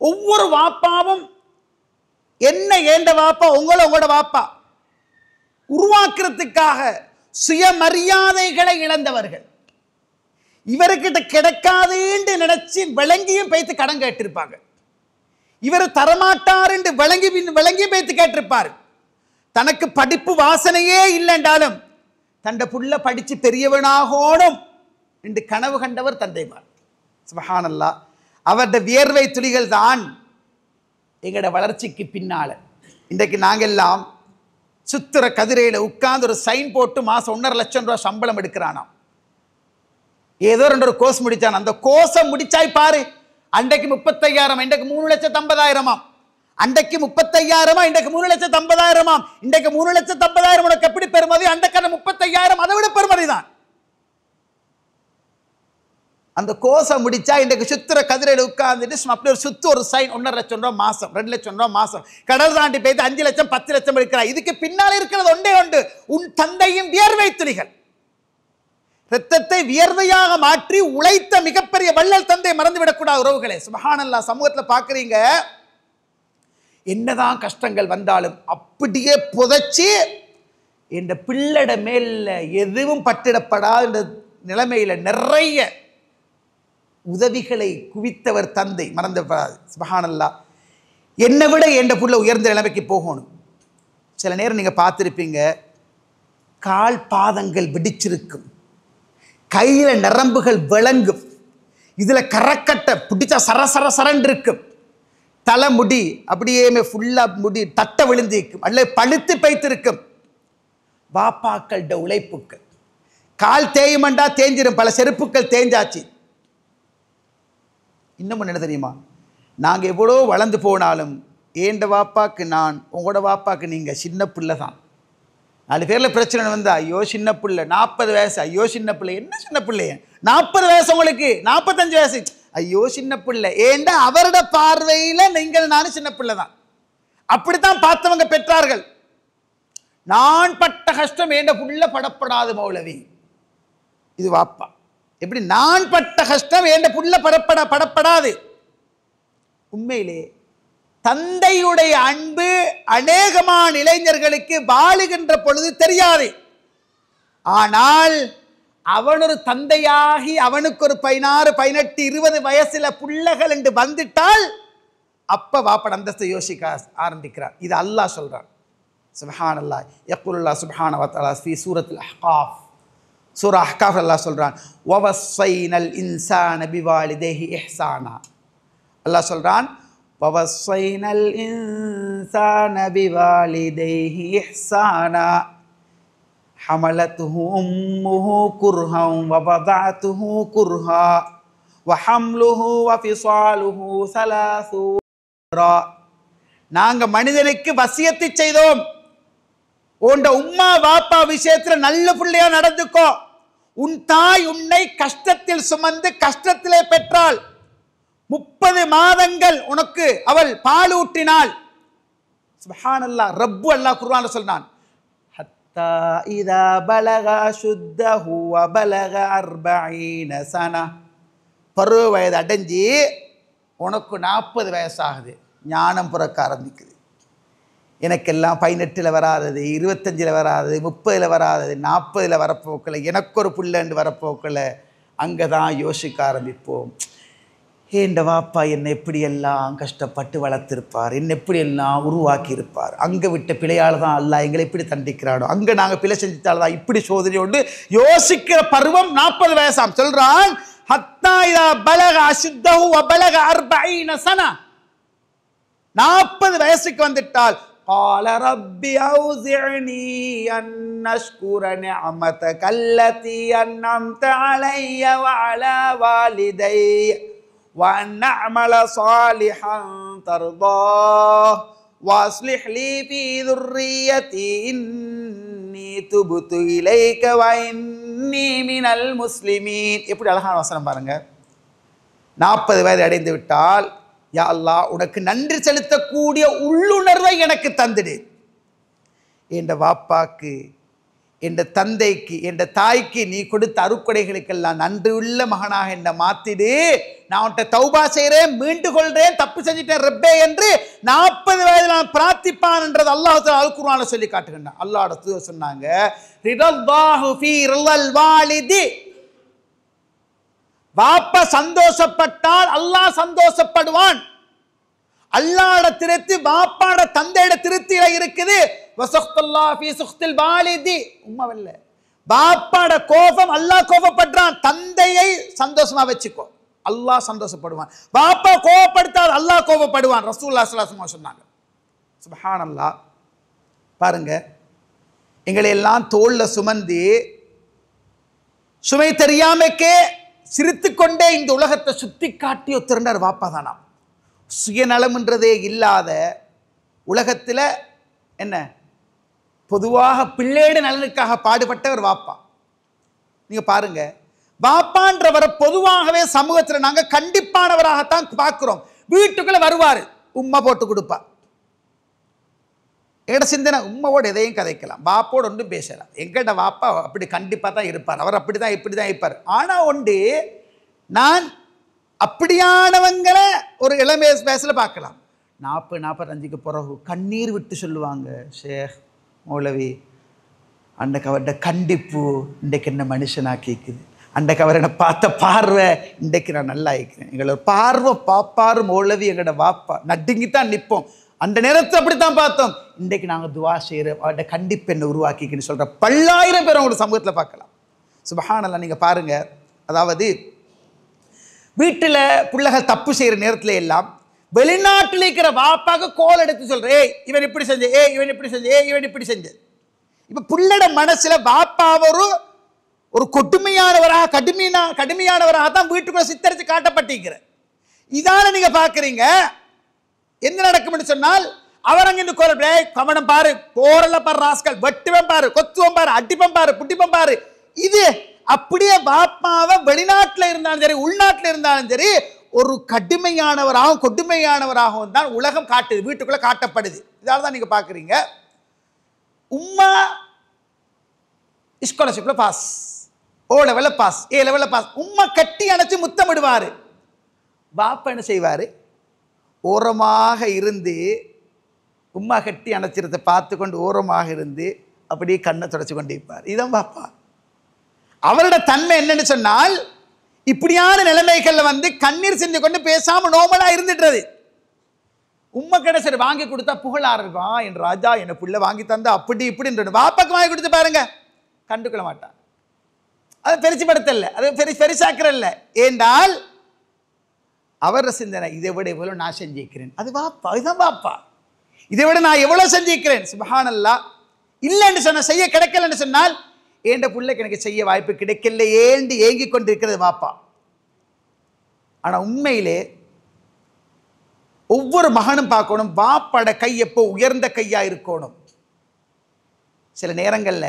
Speaker 1: ஒவ்வொரு வாப்பாவும் என்ன ஏண்ட வாப்பா உங்களோட வாப்பா உருவாக்குறதுக்காக சுயமரியாதைகளை இழந்தவர்கள். இவர்கிட்ட கிடைக்காதுன்னு நினைச்சு விளங்கியும் பேத்து கடன் கேட்டிருப்பாங்க. இவர் தரமாட்டார் என்று விளங்கி பேத்து கேட்டிருப்பார். தனக்கு படிப்பு வாசனையே இல்லைன்றாலும் தண்ட புள்ள படிச்சு பெரியவனாகணும் என்று கனவு கண்டவர் தந்தைமார். சுப்ஹானல்லாஹ். அவருடைய வியர்வை துளிகள் தான் எங்களோட வளர்ச்சிக்கு பின்னால. இன்றைக்கு நாங்கெல்லாம் சுத்துற கதிரையில் உட்கார்ந்து ஒரு சைன் போட்டு மாதம் 1.5 லட்சம் ரூபா சம்பளம் எடுக்கிறானாம். ஏதோ 2 கோர்ஸ் முடிச்சான். அந்த கோர்ஸை முடிச்சாய் பாரு, அன்றைக்கு 35,000, இன்றைக்கு 3,50,000. அன்றைக்கு 35,000, இன்றைக்கு 3,50,000. இன்றைக்கு 3,50,000 உனக்கு எப்படி பெருமதி, அன்றைக்கான 35,000 அதை விட பெருமதி தான். அந்த கோர்ஸை முடிச்சா இன்றைக்கு சுத்துற கதிரையில் உட்கார்ந்துட்டு அப்படி ஒரு சுத்து ஒரு சைன் 1.5 லட்சம் ரூபா மாசம், 2 லட்சம் ரூபா மாசம், கடல் தாண்டி போயிட்டு 5 லட்சம் 10 லட்சம் எடுக்கிறார். இதுக்கு பின்னால் இருக்கிறது ஒன்றே ஒன்று, உன் தந்தையின் வியர்வை துளிகள். ரத்தத்தை வியர்வையாக மாற்றி உழைத்த மிகப்பெரிய வள்ளல் தந்தை மறந்துவிடக்கூடாது உறவுகளே. சுப்ஹானல்லாஹ். சமூகத்தில் பார்க்குறீங்க, என்னதான் கஷ்டங்கள் வந்தாலும் அப்படியே புதைச்சி இந்த பிள்ளட மேல எதுவும் பட்டிடப்படாத நிலைமையில நிறைய உதவிகளை குவித்தவர் தந்தை மறந்துவிடாது. சுப்ஹானல்லாஹ். என்னை விட என் புள்ள உயர்ந்த நிலைமைக்கு போகணும். சில நேரம் நீங்க பார்த்துருப்பீங்க, கால் பாதங்கள் வெடிச்சிருக்கும், கையில நரம்புகள் விளங்கும், இதுல கரக்கட்டை பிடிச்சா சரசர சரண்டு இருக்கும், தலைமுடி அப்படியே ஃபுல்லா முடி தட்ட விழுந்திருக்கும், அல்ல பழுத்து பைத்திருக்கும். வாப்பாக்கள உழைப்புக்கள். கால் தேயுமண்டா தேஞ்சிரும், பல செருப்புக்கள் தேஞ்சாச்சு. இன்னும் என்ன தெரியுமா, நாங்க எவ்வளோ வளர்ந்து போனாலும் ஏண்ட வாப்பாக்கு நான், உங்களோட வாப்பாக்கு நீங்க சின்ன பிள்ளை தான். 4 பேரில் பிரச்சனை வந்தா ஐயோ சின்ன பிள்ளை, 40 வயசு ஐயோ சின்ன பிள்ளை, என்ன சின்ன பிள்ளைய 40 வயசு உங்களுக்கு 45 வயசு ஐயோ சின்ன பிள்ளை. ஏண்டா அவரோட பார்வையில நீங்கள் நானும் சின்ன பிள்ளை தான். அப்படித்தான் பார்த்தவங்க பெற்றார்கள். நான் பட்ட கஷ்டம் ஏண்ட புள்ள படப்படாது மௌலவி, இது வாப்பா. எப்படி நான் பட்ட கஷ்டம் ஏண்ட புள்ள படப்படாது. உண்மையிலே தந்தையுடைய அன்பு அநேகமான இளைஞர்களுக்கு வாழுகின்ற பொழுது தெரியாது. ஆனால் அவன் ஒரு தந்தையாகி அவனுக்கு ஒரு 16, 18, 20 வயசுல பிள்ளைகள் என்று வந்துட்டால் அப்ப வாப்பட அந்தஸ்தை யோசிக்க ஆரம்பிக்கிறார். இது அல்லாஹ் சொல்றான். சுப்ஹானல்லாஹ். யக்லுல்லாஹ் சுப்ஹானஹு வ தஆலா ஃபீ சூரத்துல் அஹ்காஃப், சூரா அஹ்காஃப் அல்லாஹ் சொல்றான், வவஸ்ஸைனல் இன்சான பிவாலிதைஹி இஹ்சானா. அல்லாஹ் சொல்றான், வவஸ்ஸைனல் இன்சான பிவாலிதைஹி இஹ்சானா ஹமலத்துஹு உம்முஹு குர்ஹன் வவதஅத்துஹு குர்ஹா வஹம்லுஹு வஃபிஸாலுஹு 30. நாங்க மனிதனுக்கு வசியத்தை செய்தோம், உண்ட உம்மா வாப்பா விஷயத்துல நல்ல பிள்ளையா நடந்துக்கோ. உன் தாய் உன்னை கஷ்டத்தில் சுமந்து கஷ்டத்திலே பெற்றாள், 30 மாதங்கள் உனக்கு அவள் பாலூட்டினாள். சுப்ஹானல்லாஹ். ரப்பு அல்லாஹ் குர்ஆன்ல சொல்றான், ஹத்தா இதா பலக அஷுத்தஹு வ பலக 40 சனா பருவ வயது அடைஞ்சி உனக்கு 40 வயசாகுது, ஞானம் பிறக்க ஆரம்பிக்குது. எனக்கெல்லாம் 18 வராதது, 25 வராது, 30 வராதது, 40 வரப்போக்கில் எனக்கு ஒரு புள்ளண்டு வரப்போக்கில் அங்கே தான் யோசிக்க ஆரம்பிப்போம். ஏண்ட வாப்பா என்னை எப்படியெல்லாம் கஷ்டப்பட்டு வளர்த்திருப்பார், என்னை எப்படியெல்லாம் உருவாக்கியிருப்பார். அங்கே விட்ட பிழையால் தான் அல்லாஹ் எங்களை இப்படி தண்டிக்கிறானோ, அங்கே நாங்கள் பிழை செஞ்சிட்டால் தான் இப்படி சோதனையோடு யோசிக்கிற பருவம் 40 வயசாம். சொல்கிறான், ஹத்தா இதா பலக அசுத்தஹு வ பலக 40 சனா, 40 வயசுக்கு வந்துட்டால் قال رب أوزعني أن أشكر نعمتك التي أنعمت علي وعلى والدي وأن أعمل صالحا ترضاه وأصلح لي في ذريتي إني تبت إليك وإني من المسلمين. எப்படி அழகான வசனம் பாருங்க. 40 வயது அடைந்து விட்டால், யா அல்லாஹ் உனக்கு நன்றி செலுத்தக்கூடிய உள்ளுணர்வை எனக்கு தந்துடு. என் வாப்பாக்கு, என் தந்தைக்கு, என் தாய்க்கு நீ கொடுத்த அருக்கொடைகளுக்கெல்லாம் நன்றி உள்ள மகனாக என்னை மாத்திடு. நான் உன்ட்ட தௌபா செய்கிறேன், மீண்டு கொள்றேன், தப்பு செஞ்சிட்டேன் ரப்பே என்று 40 வயதில் நான் பிரார்த்திப்பான் என்றது அல்லாஹ் அல் குர்ஆன்ல சொல்லி காட்டுகின்றான். அல்லாஹ்வோட தூதர் சொன்னாங்க, ரிதல்லாஹு ஃபீ ரிதல் வாலிதி, வாப்பா சந்தோஷப்பட்டால் அல்லாஹ் சந்தோஷப்படுவான். அல்லாஹ்வோட திருப்தி வாப்பாட தந்தையோட திருப்தியில இருக்குது. வஸக்தல்லாஹு ஃபீ சுக்தில் வாலிதி, உம்மவல்ல வாப்பாட கோபம் அல்லாஹ் கோபப்படுறான். தந்தையை சந்தோஷமா வச்சுக்கோ, அல்லாஹ் சந்தோஷப்படுவான். வாப்பா கோபப்படுத்தால் அல்லாஹ் கோபப்படுவான். ரசூலுல்லாஹி ஸல்லல்லாஹு அலைஹி வஸல்லம் சொன்னாங்க. சுப்ஹானல்லாஹ். பாருங்க, எங்களை எல்லாம் தோல்ல சுமந்து சுமை தெரியாமக்கே சிரித்து கொண்டே இந்த உலகத்தை சுத்தி காட்டி ஒத்திருந்தார் வாப்பா தானா. சுயநலம்ன்றதே இல்லாத உலகத்தில் என்ன பொதுவாக பிள்ளையோட நலனுக்காக பாடுபட்டவர் வாப்பா. நீங்க பாருங்க, வாப்பான்றவரை பொதுவாகவே சமூகத்தில் நாங்கள் கண்டிப்பானவராகத்தான் பார்க்கிறோம். வீட்டுக்குள்ள வருவார், உம்மா போட்டு கொடுப்பா. எங்கட சிந்தனை உம்மாவோட எதையும் கதைக்கலாம், வாப்போடு ஒன்றும் பேசலாம். எங்கட வாப்பா அப்படி கண்டிப்பாக தான் இருப்பார், அவர் அப்படி தான் இப்படி தான் இருப்பார். ஆனால் ஒன்று, நான் அப்படியானவங்களை ஒரு இளமை வயசில் பார்க்கலாம். 40-45க்கு பிறகு கண்ணீர் விட்டு சொல்லுவாங்க, ஷேக் மௌலவி அன்றைக்கு அவர்கிட்ட கண்டிப்பு இன்றைக்கு என்ன மனுஷனாக்கிக்குது, அன்றைக்கு அவர் என்னை பார்த்த பார்வை இன்றைக்கு நான் நல்லா இருக்கிறேன். எங்களை பார்வை பாப்பாரு மௌலவி எங்களோட வாப்பா நடுங்கித்தான் நிற்போம். அந்த நேரத்தை அப்படித்தான் பார்த்தோம். இன்றைக்கு நாங்கள் துவா செய்கிறோம், அவர்கிட்ட கண்டிப்பு என்ன உருவாக்கிக்குன்னு சொல்கிற பல்லாயிரம் பேர் உங்களோட சமூகத்தில் பார்க்கலாம். சுபஹானல்லாஹ். நீங்கள் பாருங்கள், அதாவது வீட்டில் பிள்ளைகள் தப்பு செய்கிற நேரத்தில் எல்லாம் வெளிநாட்டில் இருக்கிற வாப்பாக்கு கோல் எடுத்து சொல்கிறேன், ஏய் இவன் இப்படி செஞ்ச, ஏய் இவன் இப்படி செஞ்ச, ஏய் இவன் இப்படி செஞ்ச. இப்போ பிள்ளைட மனசில் வாப்பா ஒரு கொடுமையானவராக கடுமையானவராக தான் வீட்டுக்குள்ள சித்தரித்து காட்டப்பட்டிருக்கிற. இதான நீங்கள் பார்க்குறீங்க. என்ன நடக்கும்னு சொன்னால், அவர் அங்கிருந்து கோல், கவனம் பாரு, போரல பாரு, ராஸ்கல் வெட்டுவன் பாரு, கொத்துவன் பாரு, அடிப்பம் பாரு, புட்டிப்பம் பாரு. இது அப்படியே பாப்பாவை வெளிநாட்டில் இருந்தாலும் சரி உள்நாட்டில் இருந்தாலும் சரி ஒரு கடுமையானவராகவும் கொடுமையானவராகவும் தான் உலகம் காட்டுது, வீட்டுக்குள்ள காட்டப்படுது. இதால தான் நீங்க பாக்குறீங்க, உம்மா ஸ்காலர்ஷிப்ல பாஸ், ஓ லெவலில் பாஸ், ஏ லெவலில் பாஸ், உம்மா கட்டி அணைச்சு முத்தமிடுவாரு. பாப்பா என்ன செய்வாரு, ஓரமாக இருந்து உம்மா கட்டி அணைச்சிருந்த பார்த்து கொண்டு ஓரமாக இருந்து அப்படியே கண்ணை தொடச்சு கொண்டு இருப்பார். இதுதான் பாப்பா. அவரோட தன்மை என்னன்னு சொன்னால், இப்படியான நிலைமைகள்ல வந்து கண்ணீர் செஞ்சு கொண்டு பேசாம நோமலா இருந்துடுறது. உம்மை கிடைச்சது வாங்கி கொடுத்தா புகழ ஆரம்பிப்பான், என் ராஜா என்ன புள்ள வாங்கி தந்தா அப்படி இப்படின்னு. வாப்பாக்கு வாங்கி கொடுத்து பாருங்க, கண்டுக்கொள்ள மாட்டான். அது பெருசுபடுத்தல, அது பெருசாக்குறல்ல. ஏண்டால் அவர சிந்தனை, இதை விட எவ்வளவு நான் செஞ்சிருக்கிறேன். அது வாப்பா, அதுதான் வாப்பா. இதை விட நான் எவ்வளவு செஞ்சிருக்கிறேன். சுப்ஹானல்லாஹ். இல்லைன்னு சொன்ன, செய்ய கிடைக்கலன்னு சொன்னால், ஏண்ட பிள்ளைக்கு எனக்கு செய்ய வாய்ப்பு கிடைக்கல ஏண்டி ஏங்கி கொண்டிருக்கிறது வாப்பா. ஆனா உண்மையிலே ஒவ்வொரு மகனும் பார்க்கணும், வாப்பாட கை எப்போ உயர்ந்த கையா இருக்கணும். சில நேரங்கள்ல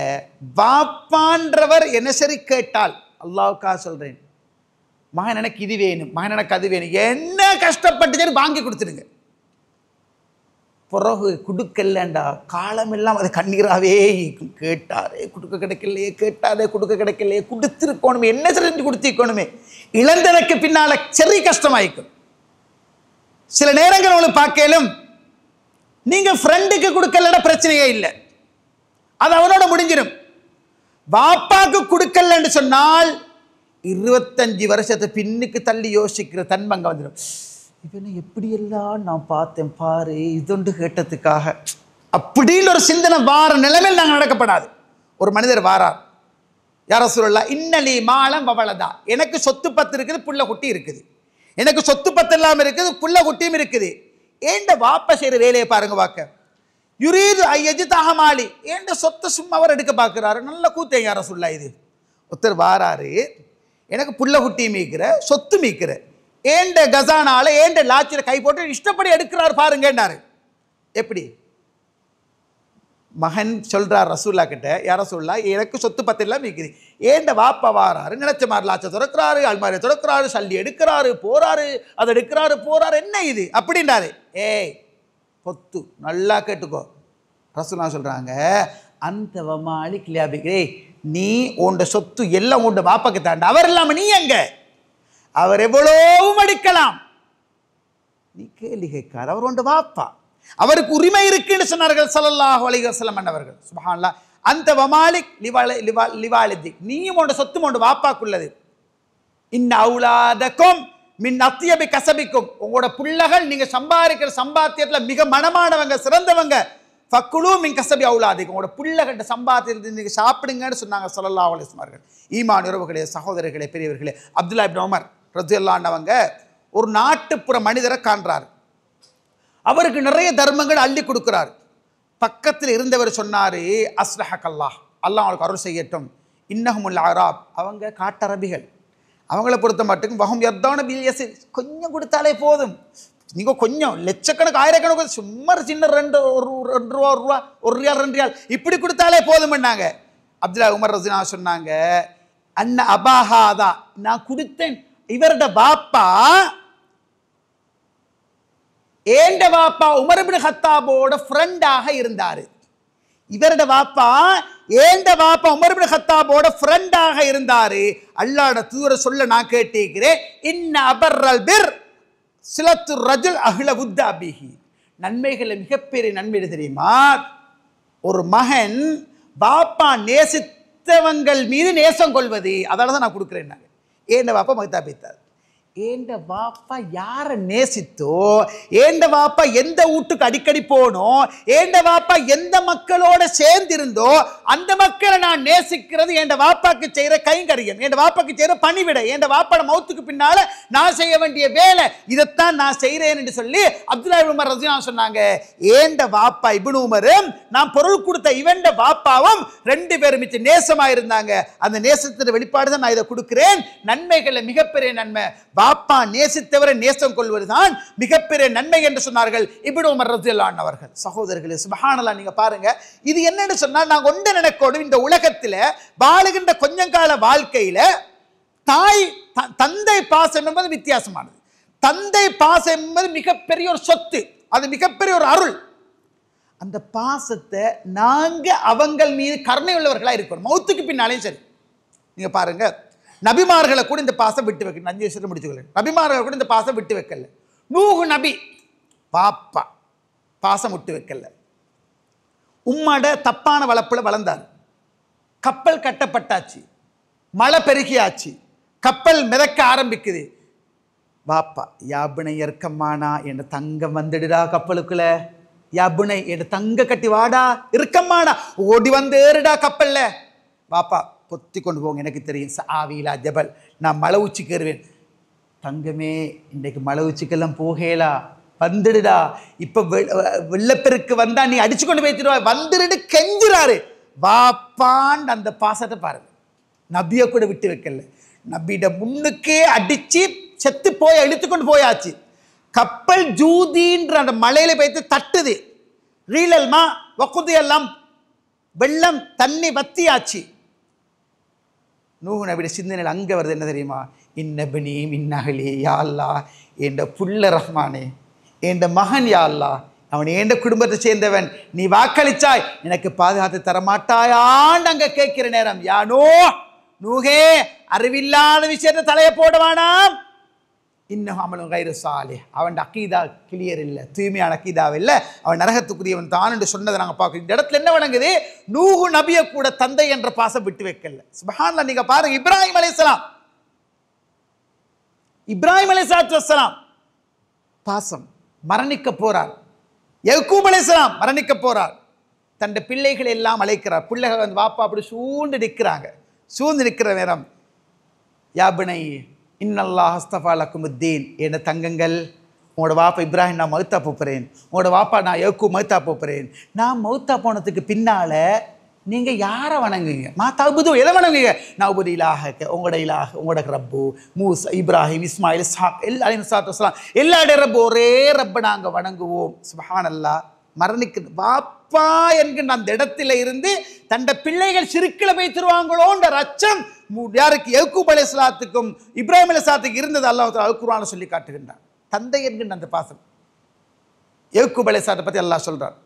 Speaker 1: வாப்பான்றவர் என்ன சரி கேட்டால், அல்லாஹ்வுக்காக சொல்றேன், மகன் எனக்கு இது வேணும், மகன் எனக்கு அது வேணும், என்ன கஷ்டப்பட்டு வாங்கி கொடுத்துடுங்க. பிறகு கொடுக்கலண்டா காலமெல்லாம் அது கண்ணீராகவே கேட்டாரே கொடுக்க கிடைக்கலையே, கேட்டாரே கொடுக்க கிடைக்கலையே, கொடுத்துருக்கணுமே, என்ன செஞ்சு கொடுத்திருக்கணுமே, இழந்ததற்கு பின்னால் சரி கஷ்டமாயிக்கும். சில நேரங்கள் உங்களுக்கு பார்க்கலும் நீங்கள் ஃப்ரெண்டுக்கு கொடுக்கலன்னா பிரச்சனையே இல்லை, அது அவனோட முடிஞ்சிடும். வாப்பாக்கு கொடுக்கலன்னு சொன்னால் 25 வருஷத்தை பின்னுக்கு தள்ளி யோசிக்கிற தன்மங்க வந்துடும். இவனை எப்படியெல்லாம் நான் பார்த்தேன் பாரு, இதொண்டு கேட்டதுக்காக அப்படின்னு ஒரு சிந்தனை வார நிலைமையில் நாங்கள் நடக்கப்படாது. ஒரு மனிதர் வாரார், யார சொல்லலாம், இன்னலி மாலம் வவளதா, எனக்கு சொத்து பத்து இருக்குது, புள்ள குட்டி இருக்குது, எனக்கு சொத்து பத்து எல்லாம் இருக்குது, புள்ள குட்டியும் இருக்குது, ஏண்ட வாப்ப செய்கிற வேலையை பாருங்க வாக்க, யுரீது ஐயஜி தகமாளி, ஏண்ட சொத்தை சும்மா அவர் எடுக்க பார்க்குறாரு. நல்ல கூத்தேன் யார சொல்லா. இது ஒருத்தர் வாராரு, எனக்கு புள்ள குட்டி மீக்கிற சொத்து மீக்கிற ஏண்ட கசானால ஏண்ட லாச்சில கை போட்டு இஷ்டப்படி எடுக்கிறார் பாருங்கன்னாரு. எப்படி மகன் சொல்றார் ரசூல்லா கிட்ட, யார சொல்லா, எனக்கு சொத்து பத்து எல்லாம் மீக்குது, ஏண்ட வாப்பா வாராரு, நினைச்ச மாதிரி லாச்சை துறக்கிறாரு, அல்மாரியை துறக்கிறாரு, சல்லி எடுக்கிறாரு போறாரு, அதை எடுக்கிறாரு போறாரு, என்ன இது அப்படின்றாரு. ஏய் பொத்து நல்லா கேட்டுக்கோ, ரசூல்லா சொல்றாங்க, அந்த வமாலி கிளியாபிக்கிறே, நீ உண்ட சொத்து எல்லாம் உண்ட வாப்பாக்கு தாண்ட, அவர் இல்லாம நீ எங்க, அவர் எவ்வளவும் அடிக்கலாம், நீ கேள்வி கேட்காது, அவர் உண்ட வாப்பா, அவருக்கு உரிமை இருக்குன்னு சொன்னார்கள் ஸல்லல்லாஹு அலைஹி வஸல்லம் அன்னவர்கள். சுப்ஹானல்லாஹ். அந்த வமாலிக் லிவாலிதிக், நீயும் உண்ட சொத்தும் உண்ட வாப்பாக்குள்ளது. இன்ன அவுலாதக்கும் மின் அத்தியபி கசபிக்கும், உங்களோட பிள்ளைகள் நீங்க சம்பாதிக்கிற சம்பாத்தியத்துல மிக மனமானவங்க, சிறந்தவங்க. ஃபக்குலு மின் கசபி அவுலாதிக்கும், உங்களோட பிள்ளைகிட்ட சம்பாத்தியத்தில் நீங்க சாப்பிடுங்கன்னு சொன்னாங்க ஸல்லல்லாஹு அலைஹி வஸல்லம். ஈமான் உறவுகளே, சகோதரர்களே, பெரியவர்களே, அப்துல்லா இப்னு உமர் ரலியல்லாஹு அன்ஹு ஒரு நாட்டுப்புற மனிதரை காண்றார். அவருக்கு நிறைய தர்மங்கள் அள்ளி கொடுக்கிறார். பக்கத்தில் இருந்தவர் சொன்னாரு, அஸ்லஹக்கல்லாஹ், அல்லாஹ் அவங்களுக்கு அருள் செய்யட்டும், இன்னஹுமுல் அராப், அவங்க காட்டரபிகள், அவங்கள பொறுத்த மட்டும் வஹும் யர்தான பில் யஸிர், கொஞ்சம் கொடுத்தாலே போதும், நீங்கள் கொஞ்சம் லட்சக்கணக்கு ஆயிரக்கணக்கு சும்மா சின்ன ஒரு ரூபா ஒரு ரியால் 2 ரியால் இப்படி கொடுத்தாலே போதும்னாங்க. அப்துல்லா உமர் ரலியல்லாஹு சொன்னாங்க, அன்ன அபாஹாதா, நான் கொடுத்தேன், இவரோட பாப்பா, ஏண்ட வாப்பா உமர் இப்னு கத்தாபோட ஃப்ரெண்டாக இருந்தாரு. இவரோட வாப்பா ஏண்ட வாப்பா உமர் இப்னு கத்தாபோட ஃப்ரெண்டாக இருந்தாரு. அல்லாஹ்வுடைய தூதர் சொல்ல நான் கேட்டிருக்கிறேன், இன்ன அபர்ரல் பிர் சிலத்து ரஜுல் அஹ்ல வுத்தா பிஹி, நன்மைகளை மிகப்பெரிய நன்மை தெரியுமா, ஒரு மகன் பாப்பா நேசித்தவங்கள் மீது நேசம் கொள்வது. அதனால தான் நான் கொடுக்குறேன். ஏண்ட வாப்பா மகதா பித்தார், ஏண்ட வாப்பா யாரை நேசித்தோ, ஏண்ட வாப்பா எந்த வீட்டுக்கு அடிக்கடி போனோம், ஏண்ட வாப்பா எந்த மக்களோட சேர்ந்திருந்தோ அந்த மக்களை நான் நேசிக்கிறது ஏண்ட வாப்பாக்கு செய்கிற கைங்கரியம், ஏண்ட வாப்பாக்கு செய்கிற பணிவிடை, ஏண்ட வாப்பாட மௌத்துக்கு பின்னால நான் செய்ய வேண்டிய வேலை, இதைத்தான் நான் செய்கிறேன் என்று சொல்லி அப்துல்லா இப்னு உமர் ரலியல்லாஹு சொன்னாங்க. ஏண்ட வாப்பா இப்னு உமரும் நான் பொருள் கொடுத்த இவண்ட வாப்பாவும் 2 பேரும் மிச்ச நேசமாக இருந்தாங்க. அந்த நேசத்தின் வெளிப்பாடு தான் நான் இதை கொடுக்கிறேன். நன்மைகளை மிகப்பெரிய நன்மை, பாப்பா நேசித்தவரை நேசம் கொள்வதுதான் மிகப்பெரிய நன்மை என்று சொன்னார்கள் இப்னு உமர் ரலியல்லாஹு அன்ஹு அவர்கள். சகோதரர்களே, சுப்ஹானல்லாஹ், நீங்க பாருங்க, இது என்னன்னு சொன்னா, நாங்க ஒன்று நினைக்கணும், இந்த உலகத்துல வாழுகின்ற கொஞ்சம் கால வாழ்க்கையில தாய் தந்தை பாசம் என்பது வித்தியாசமானது. தந்தை பாசம் என்பது மிகப்பெரிய ஒரு சொத்து, அது மிகப்பெரிய ஒரு அருள். அந்த பாசத்தை நாங்க அவங்கள் மீது கருணை உள்ளவர்களா இருக்கணும், மௌத்துக்கு பின்னாலேயும் சரி. நீங்க பாருங்க, நபிமார்களை கூட இந்த பாசம் விட்டு வைக்கல. 5 வருஷத்துல முடிச்சுக்கல, நபிமார்களை கூட இந்த பாசம் விட்டு வைக்கல. நூஹ் நபி பாப்பா பாசம் விட்டு வைக்கல. உம்மட தப்பான வளப்புல வளர்ந்தார், கப்பல் கட்டப்பட்டாச்சு, மழை பெருகியாச்சு, கப்பல் மிதக்க ஆரம்பிக்குது. பாப்பா யாபுனை இறக்கம்மானா, என் தங்கம் வந்துடுடா கப்பலுக்குள்ள, யாபுனை என் தங்க கட்டி வாடா, இருக்கம்மாடா, ஓடி வந்து ஏறுடா கப்பல்ல. பாப்பா பொத்தி கொண்டு போங்க, எனக்கு தெரியும், சாவிலா ஜபல், நான் மலை உச்சிக்கு ஏறுவேன். தங்கமே இன்றைக்கு மலை உச்சிக்கெல்லாம் போகலா, வந்துடுடா, இப்போ வெள்ளப்பெருக்கு வந்தா நீ அடிச்சு கொண்டு போய்த்திடுவா, வந்துடுடு கெஞ்சுறாரு. வாப்பான் அந்த பாசத்தை பாருங்க, நபியை கூட விட்டு வைக்கல, நபியிட முன்னுக்கே அடிச்சு செத்து போய் இழுத்துக்கொண்டு போயாச்சு. கப்பல் ஜூதின்ற அந்த மலையில போய்த்து தட்டுது, ரீலல்மா வக்குது எல்லாம் வெள்ளம் தண்ணி வத்தியாச்சு. நூஹ் நபியோட சிந்தனையில் அங்கே வருது, என்ன தெரியுமா, இன்னபினி மின்னகலி, யா அல்லாஹ் என்ற புள்ள ரஹ்மானே, என்ற மகன் யா அல்லாஹ் அவன் ஏண்ட குடும்பத்தை சேர்ந்தவன், நீ வாக்களிச்சாய், எனக்கு பாதுகாத்து தரமாட்டாயான்னு அங்க கேட்கிற நேரம், யானோ நூகே அறிவில்லாத விஷயத்தை தலையை போட வேணாம், இன்னும் அமலும் கைரு சாலே, அவன் அக்கீதா கிளியர் இல்லை, தூய்மையான அக்கீதாவை இல்லை, அவன் நரகத்துக்குரியவன் தான் என்று சொன்னதை நாங்கள் பார்க்கணும். இந்த இடத்துல என்ன வணங்குது, நூஹு நபியை கூட தந்தை என்ற பாசம் விட்டு வைக்கல. சுப்ஹானல்லாஹ். நீங்க பாருங்க, இப்ராஹிம் அலைஹிஸ்ஸலாம், இப்ராஹிம் அலைஹிஸ்ஸலாம் பாசம், மரணிக்க போறார். யக்கூப் அலைஹிஸ்ஸலாம் மரணிக்க போறார். தன் பிள்ளைகளை எல்லாம் அழைக்கிறார். பிள்ளைகள் வந்து வாப்பா அப்படி சூழ்ந்து நிற்கிறாங்க. சூழ்ந்து நிற்கிற நேரம், யாபினை இன்னல்லாஹ் அஸ்தஃபா லக்குமுத்தீன், என் தங்கங்கள், உங்களோட வாப்பா இப்ராஹிம் நான் மௌத்தா போகிறேன், உங்களோட வாப்பா நான் யக்கூப் மௌத்தா போகிறேன். நான் மௌத்தா போனதுக்கு பின்னால நீங்கள் யாரை வணங்குங்க? மாதாபுது எதை வணங்குங்க? நான் ஒரு இலாக, உங்களோட இலாக, உங்களோட ரப்பு, மூசா, இப்ராஹிம், இஸ்மாயில், இஸ்ஹாக், எல்லாரும் எல்லாருடைய ரப்பு, ஒரே ரப்பை நாங்கள் வணங்குவோம். சுப்ஹானல்லாஹ். மரணிக்குது வாப்பா என்கின்ற அந்த இடத்துல இருந்து தண்ட பிள்ளைகள் சிறுக்கில் வைத்திருவாங்களோன்ற அச்சம் யாருக்கு? யக்கூப் அலைஹிஸ்ஸலாத்துக்கும் இப்ராஹிம் அலைஹிஸ்ஸலாத்துக்கு இருந்தது. அல்லாஹ் அல் குர்ஆனில் சொல்லி காட்டுகின்றான். தந்தை என்கின்ற அந்த பாசம். யக்கூப் அலைஹிஸ்ஸலாத்தை பற்றி அல்லாஹ் சொல்றான்.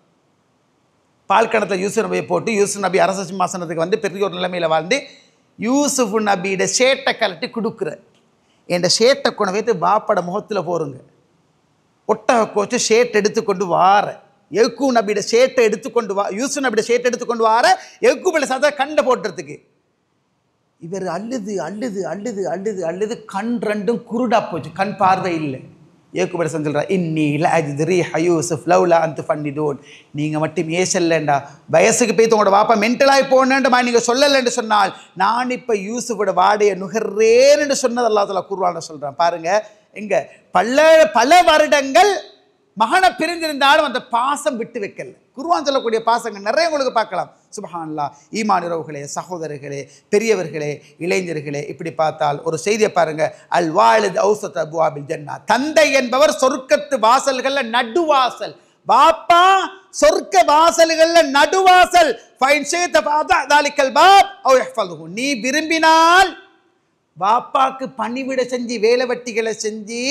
Speaker 1: பால் கணத்தில் யூசுப் நபியை போட்டு யூசுப் நபி அரச சிம்மாசனத்துக்கு வந்து பெரிய ஒரு நிலைமையில் வாழ்ந்து யூசுப் நபியோட ஷேட்டை கலட்டி கொடுக்குற, என் ஷேட்டை கொண்டு வைத்து பாப்பட முகத்தில் போருங்க, ஒட்டக கோச்சு ஷேட் எடுத்துக்கொண்டு வார, யக்கூப் நபியோட ஷேட்டை எடுத்துக்கொண்டு வா, யூசுப் நபியோட ஷேட்டை எடுத்துக்கொண்டு வார, யக்கூப் அலைஹிஸ்ஸலாத்தை கண்டை போட்டுறதுக்கு இவர் அழுது அழுது அழுது அழுது அழுது கண் ரெண்டும் குருடா போச்சு, கண் பார்வை இல்லை. யக்கூப் அலைஹிஸ்ஸலாம் சொல்கிறார், இன்னி லஅஜிது ரீஹ யூசுஃப் லவ்லா அன் துஃபன்னிதூன், நீங்கள் மட்டும் ஏசல்லேண்டா, வயசுக்கு போய் உங்களோட வாப்பா மென்டலாகி போனேன்டா நீங்கள் சொல்லலைன்னு சொன்னால் நான் இப்போ யூசுஃபோட வாடையை நுகர்றேன் என்று சொன்னது அல்லாஹ் தஆலா குர்ஆனில் சொல்கிறான். பாருங்கள், எங்கே பல வருடங்கள் மகனை பிரிந்திருந்தாலும் அந்த பாசம் விட்டு வைக்கல. குர்ஆன் சொல்லக்கூடிய பாசங்கள் நிறைய உங்களுக்கு பார்க்கலாம். சுப்ஹானல்லாஹ். ஈமான் உறவுகளே, சகோதரர்களே, பெரியவர்களே, இளைஞர்களே, இப்படி பார்த்தால் ஒரு செய்தியை பாருங்க. அல் வாலித் அவுஸத் அப்வாபில் ஜன்னா, தந்தை என்பவர் சொர்க்கத்து வாசல்கள்ல நடுவாசல். பாப்பா சொர்க்க வாசல்கள்ல நடுவாசல். ஃபைன் ஷைத ஃபஅதலிகல் பாப் அவ் இஹ்ஃபதுஹு, நீ விரும்பினால் பாப்பாக்கு பணிவிட செஞ்சு வேலை வெட்டிகளை செஞ்சு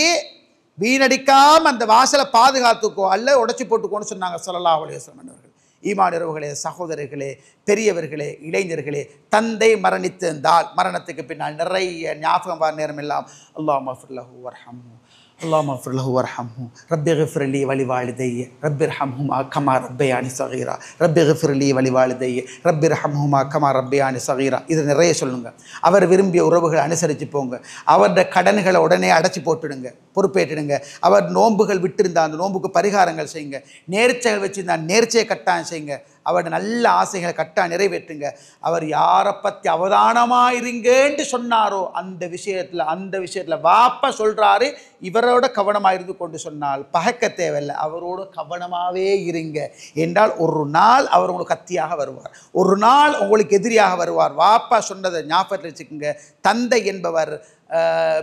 Speaker 1: வீணடிக்காம அந்த வாசலை பாதுகாத்துக்கோ, அல்ல உடைச்சி போட்டுக்கோன்னு சொன்னாங்க ஸல்லல்லாஹு அலைஹி வஸல்லம் அவர்கள். ஈமான் உறவுகளே, சகோதரர்களே, பெரியவர்களே, இளைஞர்களே, தந்தை மரணித்திருந்தால் மரணத்துக்கு பின்னால் நிறைய ஞாபகம் வர நேரம் எல்லாம் அல்லாஹும்ம ஃபிர் லஹு வர்ஹம்ஹு, அல்லாஹும்ம ஃபிர் லஹு வர்ஹம்ஹு, ரப்பி கிஃபிர் லி வலிவாலிதைய, ரப்பிர்ஹம்ஹுமா கமா ரப்பயானி ஸகீரா, ரப்பி கிஃபிர் லி வலிவாலிதைய, ரப்பிர்ஹம்ஹுமா கமா ரப்பயானி ஸகீரா. இது நிறைய சொல்லுங்க. அவர் விரும்பிய உறவுகளை அனுசரித்து போங்க. அவருடைய கடன்களை உடனே அடைச்சி போட்டுடுங்க, பொறுப்பேற்றிடுங்க. அவர் நோன்புகள் விட்டிருந்தால் அந்த நோன்புக்கு பரிகாரங்கள் செய்யுங்க. நேர்ச்சைகள் வச்சுருந்தால் நேர்ச்சையை கட்டாயம் செய்யுங்க. அவருடைய நல்ல ஆசைகளை கட்டாயம் நிறைவேற்றுங்க. அவர் யாரை பற்றி அவதானமாக இருங்கன்னு சொன்னாரோ அந்த விஷயத்தில் வாப்பா சொல்கிறாரு, இவரோட கவனமாக இருந்து கொண்டு சொன்னால் பகைக்க தேவையில்லை, அவரோட கவனமாகவே இருங்க என்றால் ஒரு நாள் அவர் உங்களுக்கு கத்தியாக வருவார், ஒரு நாள் உங்களுக்கு எதிரியாக வருவார். வாப்பா சொன்னதை ஞாபகத்தில் வச்சுக்கோங்க. தந்தை என்பவர்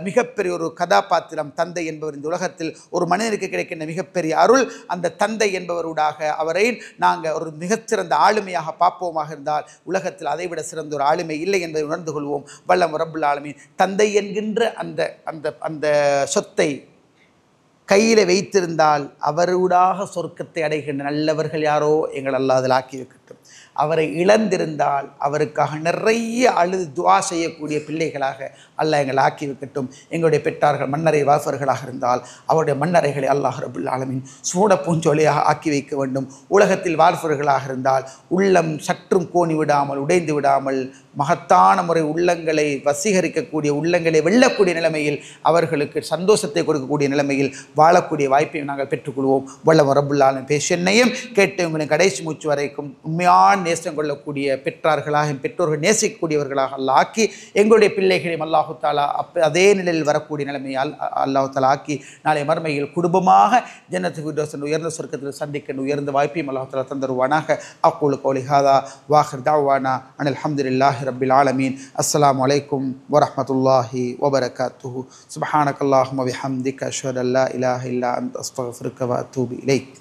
Speaker 1: மிகப்பெரிய ஒரு கதாபாத்திரம். தந்தை என்பவர் இந்த உலகத்தில் ஒரு மனிதனுக்கு கிடைக்கின்ற மிகப்பெரிய அருள். அந்த தந்தை என்பவருடாக அவரை நாங்கள் ஒரு மிகச்சிறந்த ஆளுமையாக பார்ப்போமாக இருந்தால் உலகத்தில் அதைவிட சிறந்த ஒரு ஆளுமை இல்லை என்பதை உணர்ந்து கொள்வோம். வல்லம் ரப்புல் ஆலமீன் தந்தை என்கின்ற அந்த அந்த அந்த சொத்தை கையில் வைத்திருந்தால் அவரூடாக சொர்க்கத்தை அடைகின்ற நல்லவர்கள் யாரோ எங்கள் அல்லாஹ் அதில் ஆக்கி வைக்கட்டும். அவரை இழந்திருந்தால் அவருக்காக நிறைய அழுது துஆ செய்யக்கூடிய பிள்ளைகளாக அல்லாஹ் எங்களை ஆக்கி வைக்கட்டும். எங்களுடைய பெற்றார்கள் மன்னரை வாசர்களாக இருந்தால் அவருடைய மன்னரைகளை அல்லாஹ் ரப்புல் ஆலமீன் சூட பூஞ்சோலையாக ஆக்கி வைக்க வேண்டும். உலகத்தில் வாழ்பவர்களாக இருந்தால் உள்ளம் சற்றும் கோணி விடாமல் உடைந்து விடாமல் மகத்தான முறை உள்ளங்களை வசீகரிக்கக்கூடிய, உள்ளங்களை வெல்லக்கூடிய நிலைமையில் அவர்களுக்கு சந்தோஷத்தை கொடுக்கக்கூடிய நிலைமையில் வாழக்கூடிய வாய்ப்பை நாங்கள் பெற்றுக்கொள்வோம். வல்லவர் ரப்புல் ஆலமீன் பேசினையும் கேட்டு உங்களின் கடைசி மூச்சு வரைக்கும் உண்மையான நேசம் கொள்ளக்கூடிய பெற்றார்களாக பெற்றோர்கள் நேசிக்கக்கூடியவர்களாக அல்லாஹ் ஆக்கி எங்களுடைய பிள்ளைகளையும் அல்லாஹு தாலா அதே நிலையில் வரக்கூடிய நிலைமையால் அல்லாஹு தாலா ஆக்கி நாளை மறுமையில் குடும்பமாக ஜன்னத்துல் ஃபிர்தௌஸ் உயர்ந்த சொர்க்கத்தில் சந்திக்கின்ற உயர்ந்த வாய்ப்பையும் அல்லாஹு தாலா தந்தருவானாக. அக்கூலு கௌலி ஹாதா வாஹிர் தஅவானா அனில் ஹம்துலில்லாஹி ரப்பில் ஆலமீன். அஸ்ஸலாமு அலைக்கும் வரஹ்மத்துல்லாஹி வபரகாத்துஹு. சுப்ஹானக்கல்லாஹும்ம வபிஹம்திக அஷ்ஹது அல்லா இலாஹா இல்லா அன்த அஸ்தக்ஃபிருக வ அத்தூபு இலைக்.